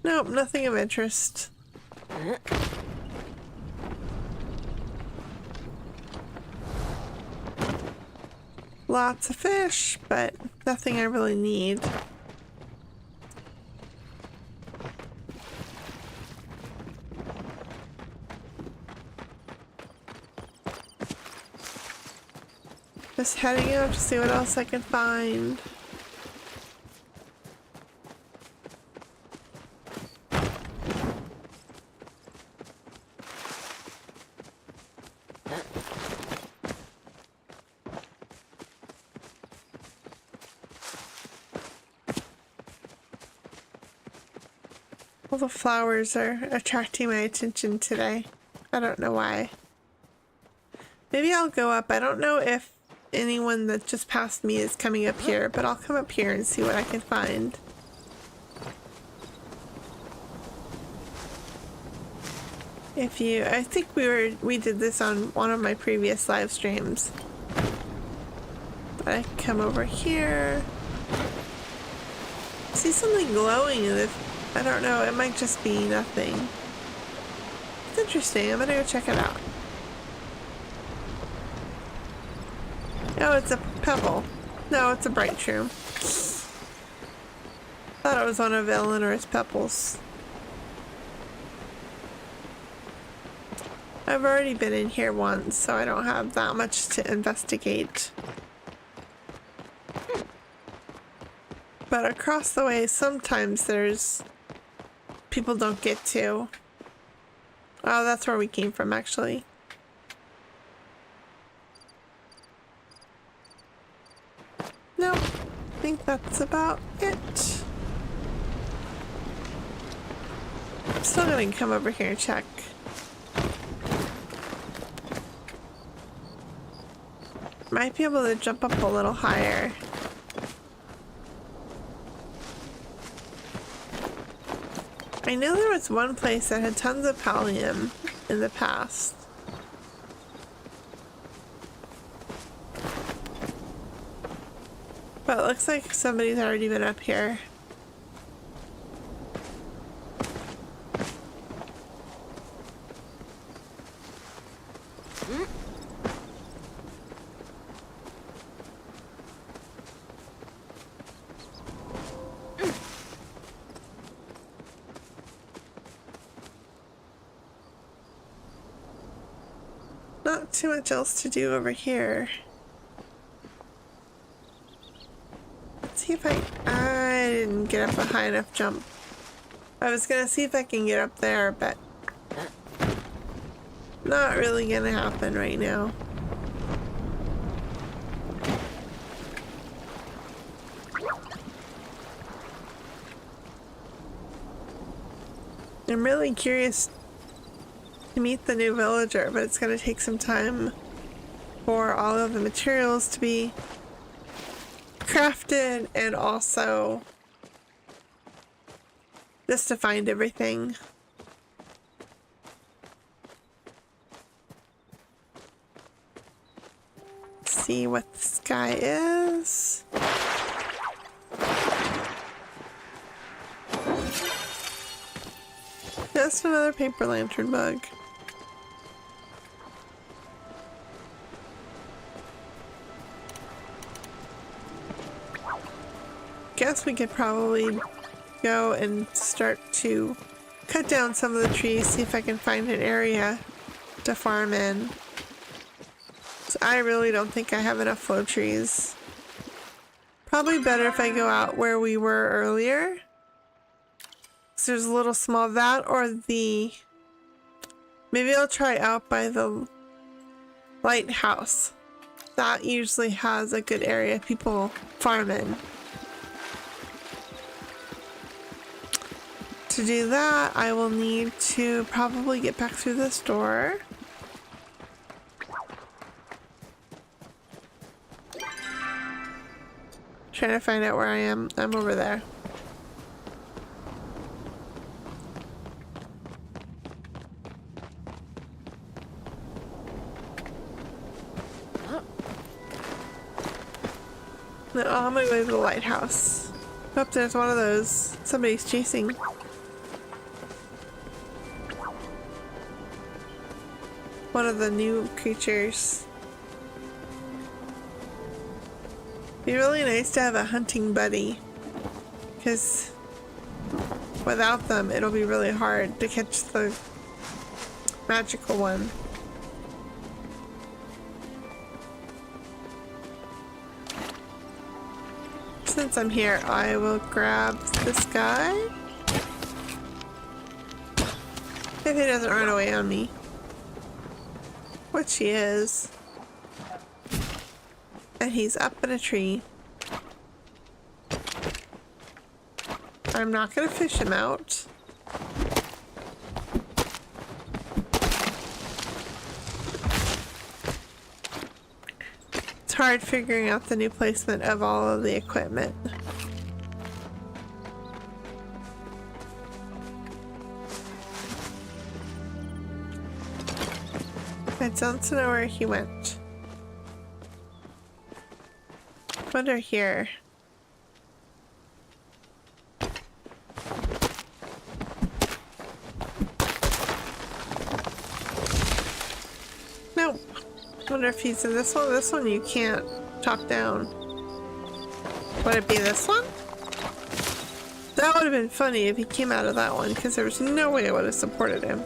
Nope, nothing of interest. Lots of fish, but nothing I really need. Just heading out to see what else I can find. All the flowers are attracting my attention today. I don't know why. Maybe I'll go up. I don't know if anyone that just passed me is coming up here, but I'll come up here and see what I can find. I think we did this on one of my previous live streams. But I come over here. See something glowing in the, I don't know, it might just be nothing. It's interesting, I'm gonna go check it out. Oh, it's a pebble. No, it's a bright shroom. Thought it was one of Eleanor's pebbles. I've already been in here once, so I don't have that much to investigate. But across the way, sometimes there's people don't get to. Oh, that's where we came from, actually. Nope, I think that's about it. I'm still gonna come over here and check. Might be able to jump up a little higher. I know there was one place that had tons of pallium in the past. But it looks like somebody's already been up here. Not too much else to do over here. Let's see if I didn't get up a high enough jump. I was gonna see if I can get up there, but not really gonna happen right now. I'm really curious to meet the new villager, but it's gonna take some time for all of the materials to be crafted and also just to find everything. See what this guy is. Just another paper lantern bug. Guess we could probably go and start to cut down some of the trees, see if I can find an area to farm in. So I really don't think I have enough flow trees. Probably better if I go out where we were earlier. So there's a little small that or the... Maybe I'll try out by the lighthouse. That usually has a good area people farm in. To do that, I will need to probably get back through this door. Trying to find out where I am. I'm over there. No, I'm gonna go to the lighthouse. Oh, there's one of those. Somebody's chasing. One of the new creatures. Be really nice to have a hunting buddy, because without them it'll be really hard to catch the magical one. Since I'm here, I will grab this guy. If he doesn't run away on me. Which he is. And he's up in a tree. I'm not gonna fish him out. It's hard figuring out the new placement of all of the equipment. I don't know where he went. Under here. Nope. Wonder if he's in this one. This one you can't chop down. Would it be this one? That would have been funny if he came out of that one, because there was no way I would have supported him.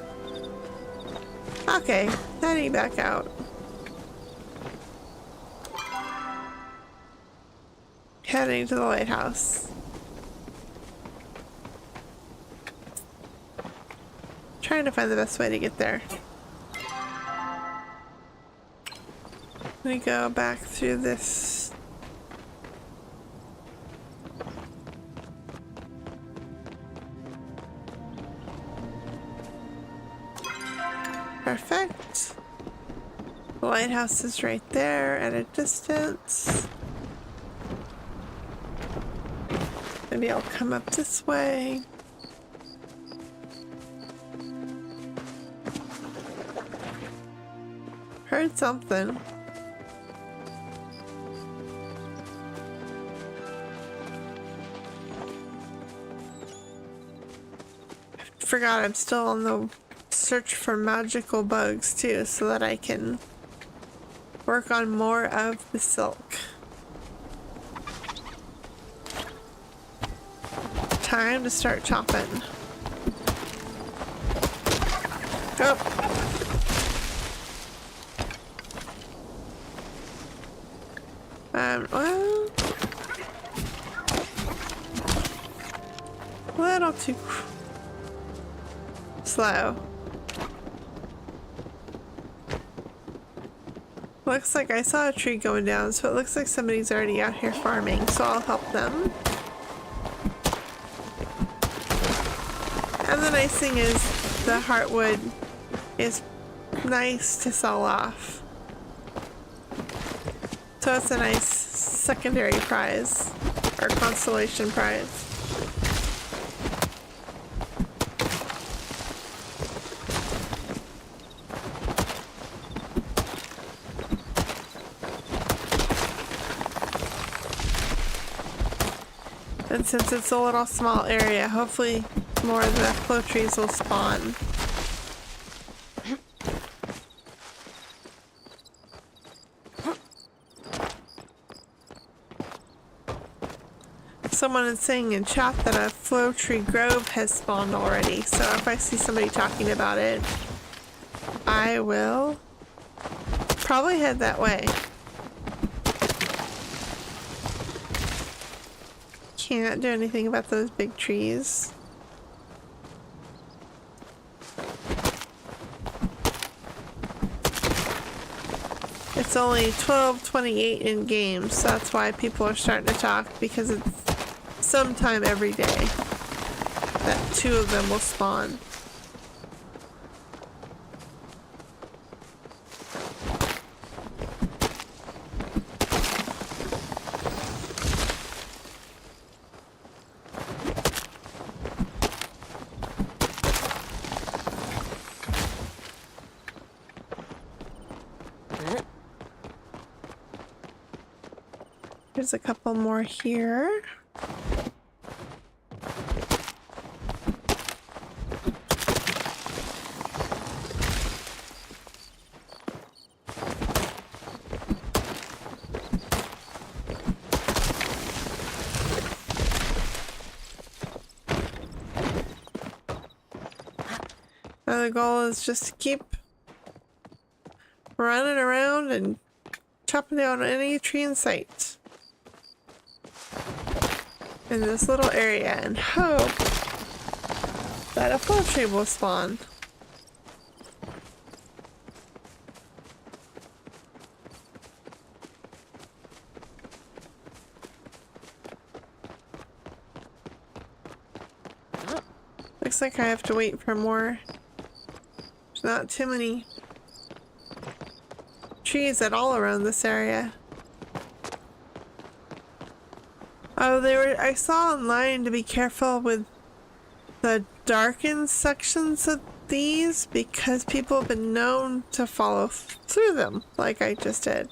Okay, heading back out. Heading to the lighthouse. Trying to find the best way to get there. We go back through this. Perfect. The lighthouse is right there at a distance. Maybe I'll come up this way. Heard something. I forgot I'm still on the search for magical bugs too, so that I can work on more of the silk. Time to start chopping. Go. Well, a little too slow. Looks like I saw a tree going down, so it looks like somebody's already out here farming, so I'll help them. And the nice thing is the heartwood is nice to sell off. So it's a nice secondary prize, or consolation prize. And since it's a little small area, hopefully more of the flow trees will spawn. Someone is saying in chat that a flow tree grove has spawned already, so if I see somebody talking about it, I will probably head that way. Can't do anything about those big trees. It's only 12:28 in game, so that's why people are starting to talk, because it's sometime every day that two of them will spawn. There's a couple more here. Now the goal is just to keep running around and chopping down any tree in sight in this little area and hope that a flow tree will spawn. Looks like I have to wait for more. There's not too many trees at all around this area. Oh, I saw online to be careful with the darkened sections of these because people have been known to follow through them, like I just did.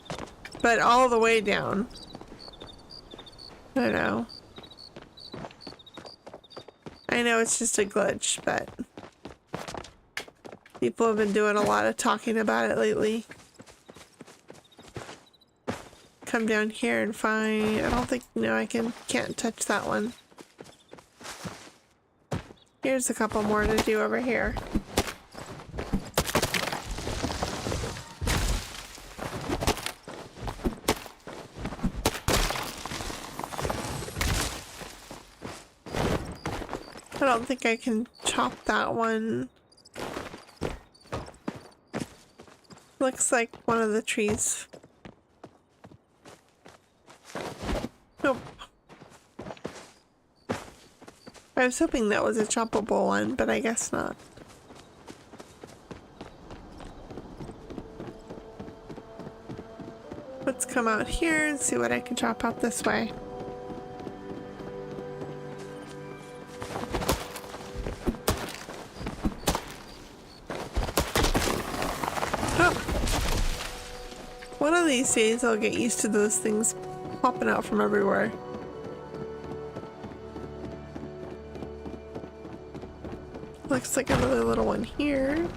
But all the way down. I don't know. I know it's just a glitch, but people have been doing a lot of talking about it lately. Come down here and find... I don't think... No, I can't touch that one. Here's a couple more to do over here. I don't think I can chop that one. Looks like one of the trees. Nope. I was hoping that was a choppable one, but I guess not. Let's come out here and see what I can chop out this way. Oh. One of these days I'll get used to those things popping out from everywhere. Looks like another little one here.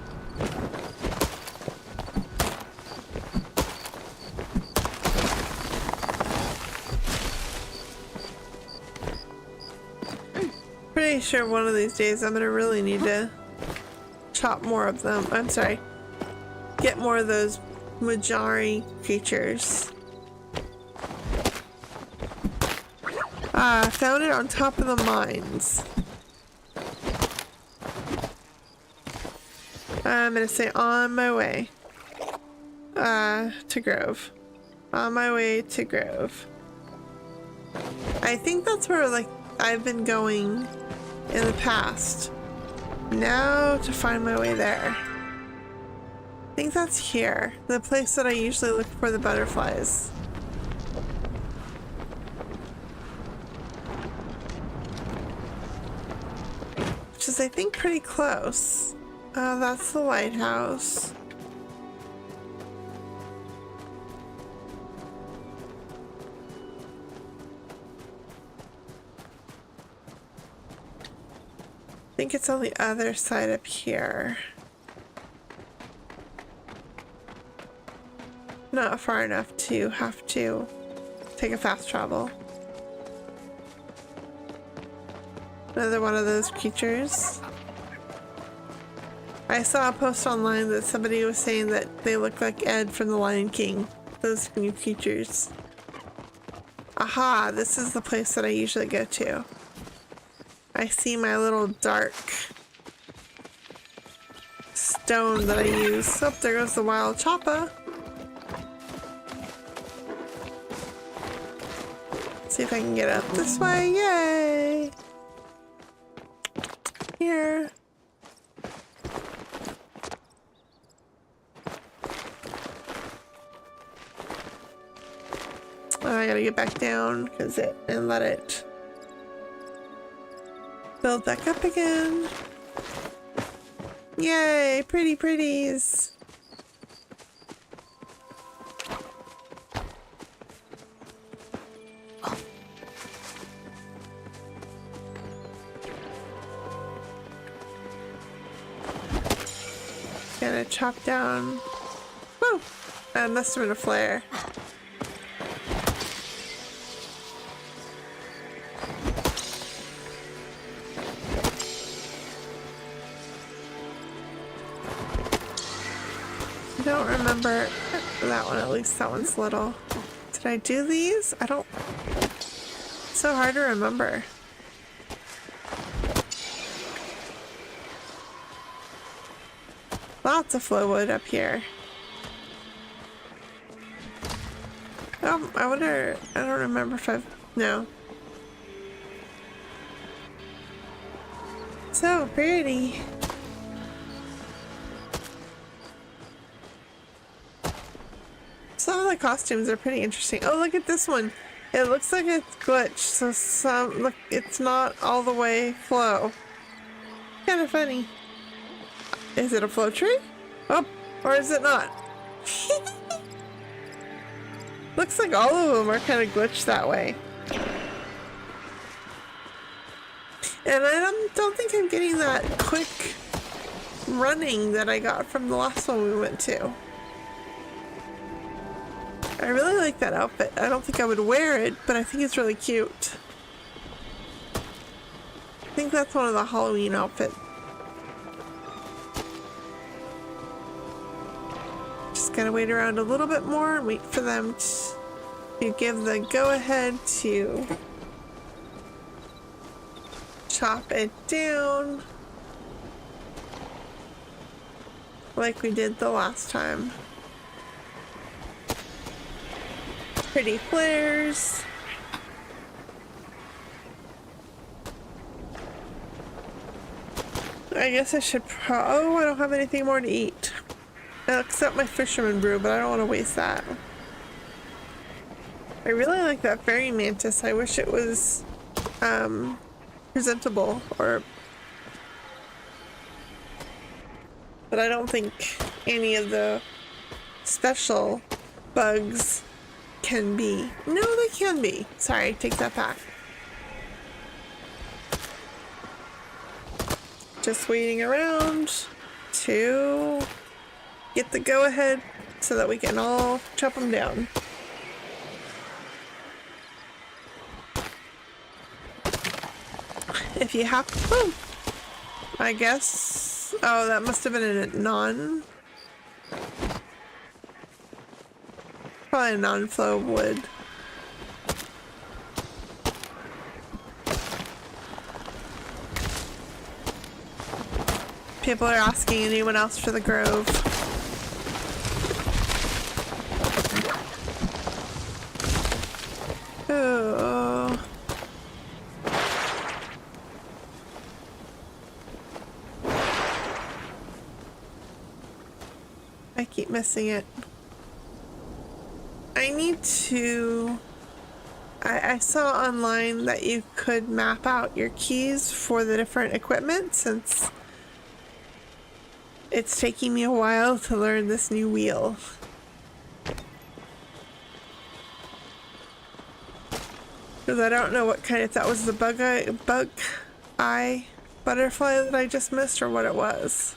Pretty sure one of these days I'm gonna really need to chop more of them. I'm sorry. Get more of those Muujin creatures. Ah, found it on top of the mines. I'm gonna say on my way. to Grove. On my way to Grove. I think that's where, like, I've been going in the past. Now to find my way there. I think that's here. The place that I usually look for the butterflies. Which is, I think, pretty close. That's the lighthouse. I think it's on the other side up here. Not far enough to have to take a fast travel. Another one of those creatures. I saw a post online that somebody was saying that they look like Ed from The Lion King. Those new creatures. Aha, this is the place that I usually go to. I see my little dark stone that I use. Oh, there goes the wild choppa. See if I can get up this way. Yay! Here. Oh, I gotta get back down and let it build back up again. Yay, pretty pretties. Gonna chop down. Woo! That must have been a flare. I don't remember that one, at least that one's little. Did I do these? I don't... It's so hard to remember. Lots of flowwood up here. Oh, I wonder... I don't remember if I've... No. So pretty. Some of the costumes are pretty interesting. Oh, look at this one. It looks like it's glitched, so look, it's not all the way flow. Kind of funny. Is it a flow tree? Oh, or is it not? Looks like all of them are kind of glitched that way. And I don't think I'm getting that quick running that I got from the last one we went to. I really like that outfit. I don't think I would wear it, but I think it's really cute. I think that's one of the Halloween outfits. Just gotta wait around a little bit more and wait for them to give the go-ahead to chop it down like we did the last time. Pretty flares. I guess I should oh, I don't have anything more to eat. Except my fisherman brew, but I don't want to waste that. I really like that fairy mantis. I wish it was presentable, but I don't think any of the special bugs can be. No, they can be. Sorry, take that back. Just waiting around to get the go-ahead so that we can all chop them down. If you have to, I guess. Oh, that must have been a probably a non-flow wood. People are asking anyone else for the grove. I keep missing it. I need to... I saw online that you could map out your keys for the different equipment since it's taking me a while to learn this new wheel. Because I don't know what kind, if that was the bug eye butterfly that I just missed or what it was.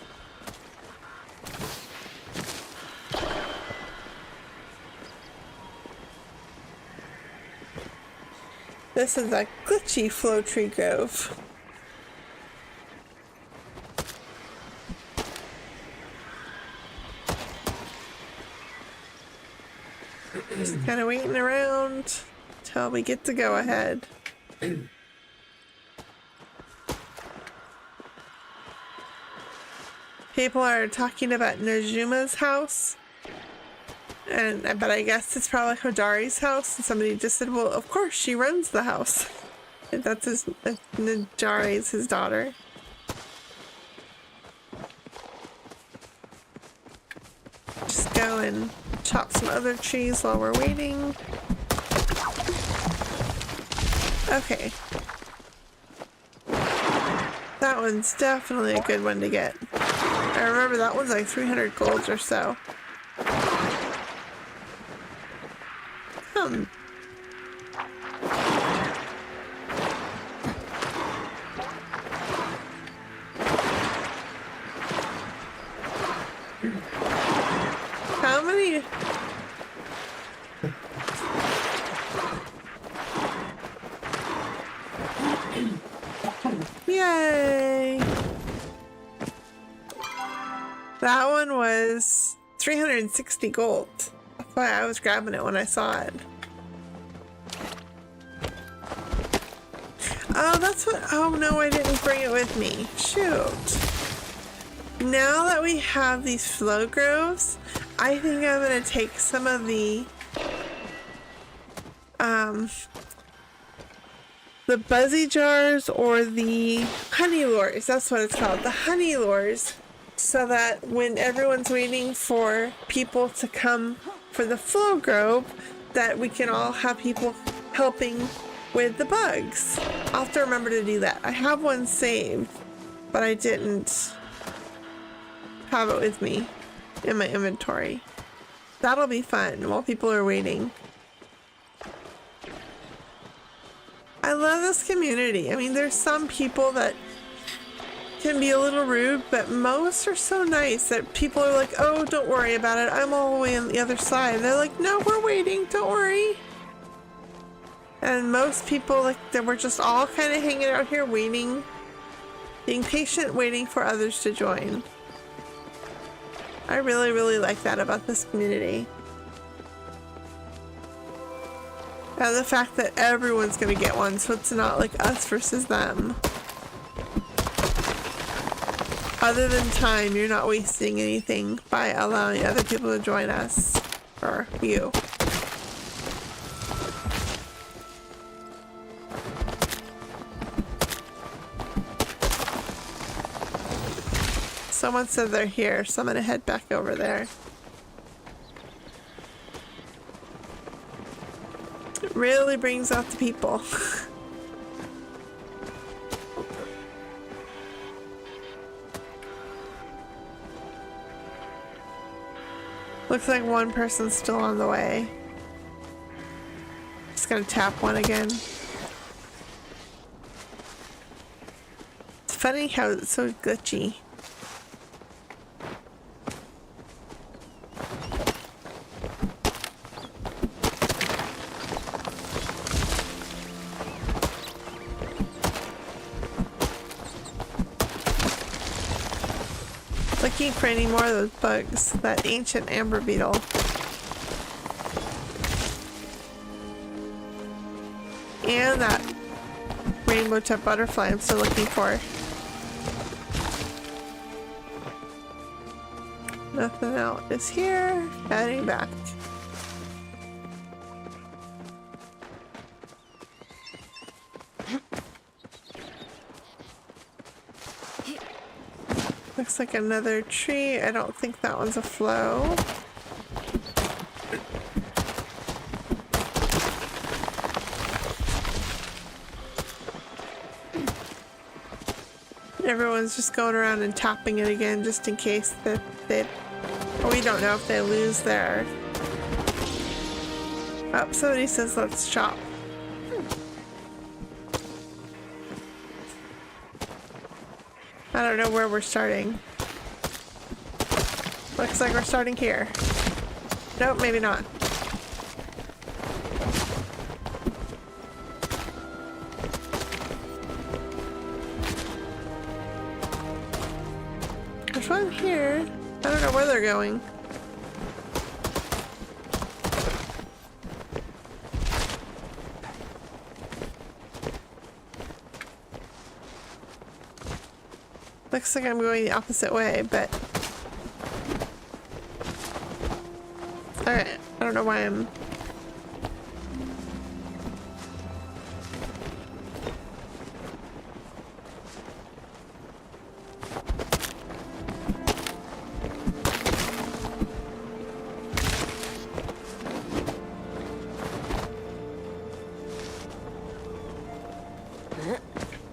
This is a glitchy flow tree grove. Just kind of waiting around till we get to go ahead. People are talking about Najuma's house. But I guess it's probably Hodari's house, and somebody just said, well, of course, she runs the house. That's Najari's his daughter. Just go and chop some other trees while we're waiting. Okay. That one's definitely a good one to get. I remember that one's like 300 golds or so. How many? Yay! That one was 360 gold. That's why I was grabbing it when I saw it. Oh, that's what... Oh, no, I didn't bring it with me. Shoot. Now that we have these flow groves, I think I'm going to take some of the buzzy jars or the honey lures. That's what it's called. The honey lures. So that when everyone's waiting for people to come for the flow grove, that we can all have people helping with the bugs. I'll have to remember to do that. I have one saved, but I didn't have it with me in my inventory. That'll be fun while people are waiting. I love this community. I mean, there's some people that can be a little rude, but most are so nice that people are like, oh, don't worry about it. I'm all the way on the other side. They're like, no, we're waiting. Don't worry. And most people, like, that we're just all kind of hanging out here waiting, being patient, waiting for others to join. I really, really like that about this community. And the fact that everyone's gonna get one, so it's not like us versus them. Other than time, you're not wasting anything by allowing other people to join us. Or you. Someone said they're here, so I'm gonna head back over there. It really brings out the people. Looks like one person's still on the way. Just gonna tap one again. It's funny how it's so glitchy. Looking for any more of those bugs. That ancient amber beetle. And that rainbow tip butterfly I'm still looking for. Nothing else is here. Heading back. Looks looks like another tree. I don't think that one's a flow. Everyone's just going around and tapping it again just in case that we don't know if they lose their... Oh, somebody says let's chop. I don't know where we're starting. Looks like we're starting here. Nope, maybe not. There's one here. I don't know where they're going. Looks like I'm going the opposite way, but... Alright, I don't know why I'm...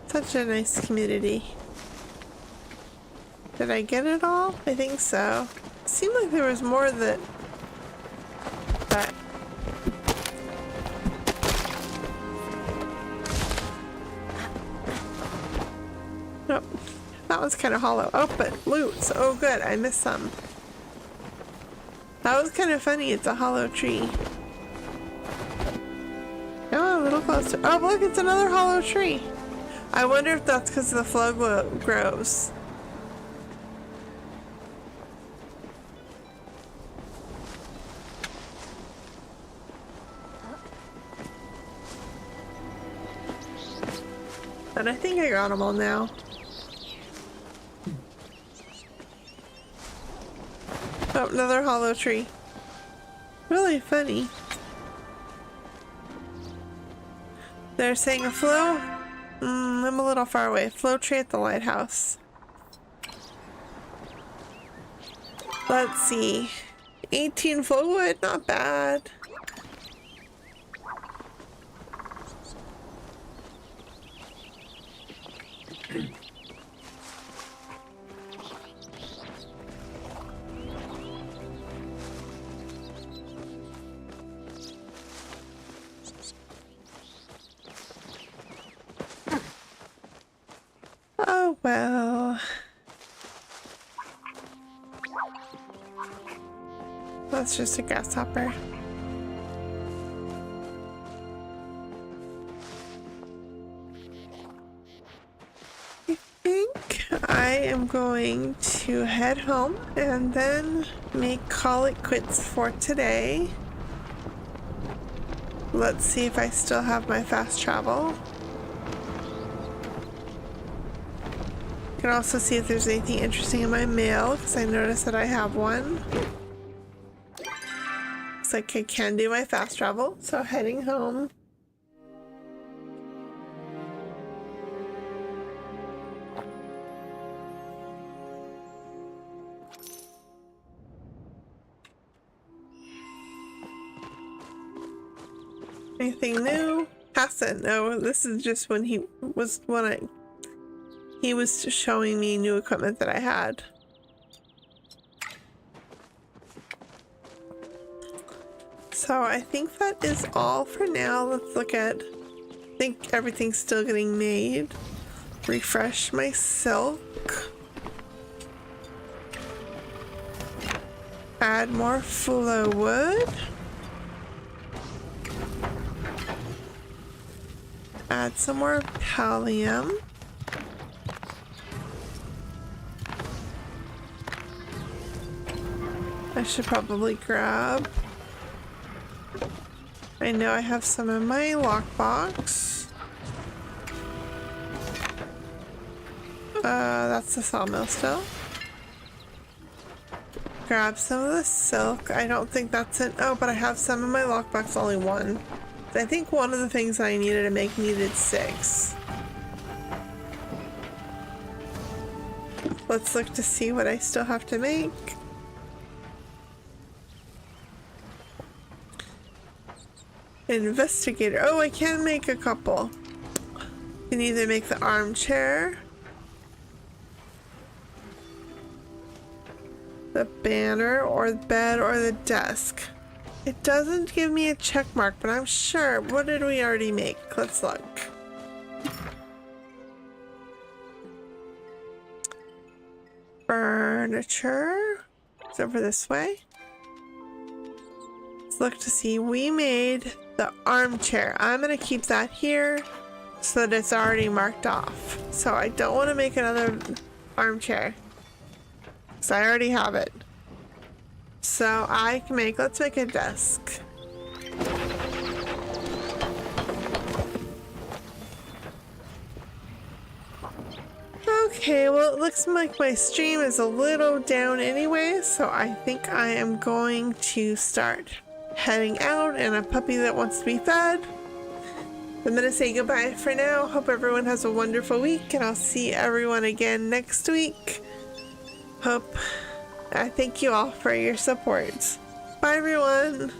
Such a nice community. Did I get it all? I think so. It seemed like there was more that... Nope. That one's kind of hollow. Oh, but loot. Oh, good. I missed some. That was kind of funny. It's a hollow tree. Oh, a little closer. Oh, look, it's another hollow tree. I wonder if that's because the flow grows. And I think I got them all now. Oh, another hollow tree. Really funny. They're saying a flow? I'm a little far away. Flow tree at the lighthouse. Let's see. 18 flow wood, not bad. Oh well. That's just a grasshopper. I think I am going to head home and then call it quits for today. Let's see if I still have my fast travel. I can also see if there's anything interesting in my mail because I noticed that I have one. Looks like I can do my fast travel, so heading home. Anything new? Hasn't. No, this is just when he was showing me new equipment that I had. So I think that is all for now. Let's look at, I think everything's still getting made. Refresh my silk. Add more flow wood. Add some more pallium. I should probably grab. I know I have some in my lockbox. That's the sawmill still. Grab some of the silk. I don't think that's it. Oh, but I have some in my lockbox, only one. I think one of the things that I needed to make needed 6. let's look to see what I still have to make. Investigator. Oh, I can make a couple. You can either make the armchair, the banner, or the bed, or the desk. It doesn't give me a check mark, but I'm sure. What did we already make? Let's look. Furniture. It's over this way. Let's look to see. We made the armchair. I'm gonna keep that here so that it's already marked off. So I don't want to make another armchair, because I already have it. So I can make, let's make a desk. Okay, well, it looks like my stream is a little down anyway, so I think I am going to start heading out, and a puppy that wants to be fed. I'm gonna say goodbye for now. Hope everyone has a wonderful week, and I'll see everyone again next week. I thank you all for your support. Bye, everyone.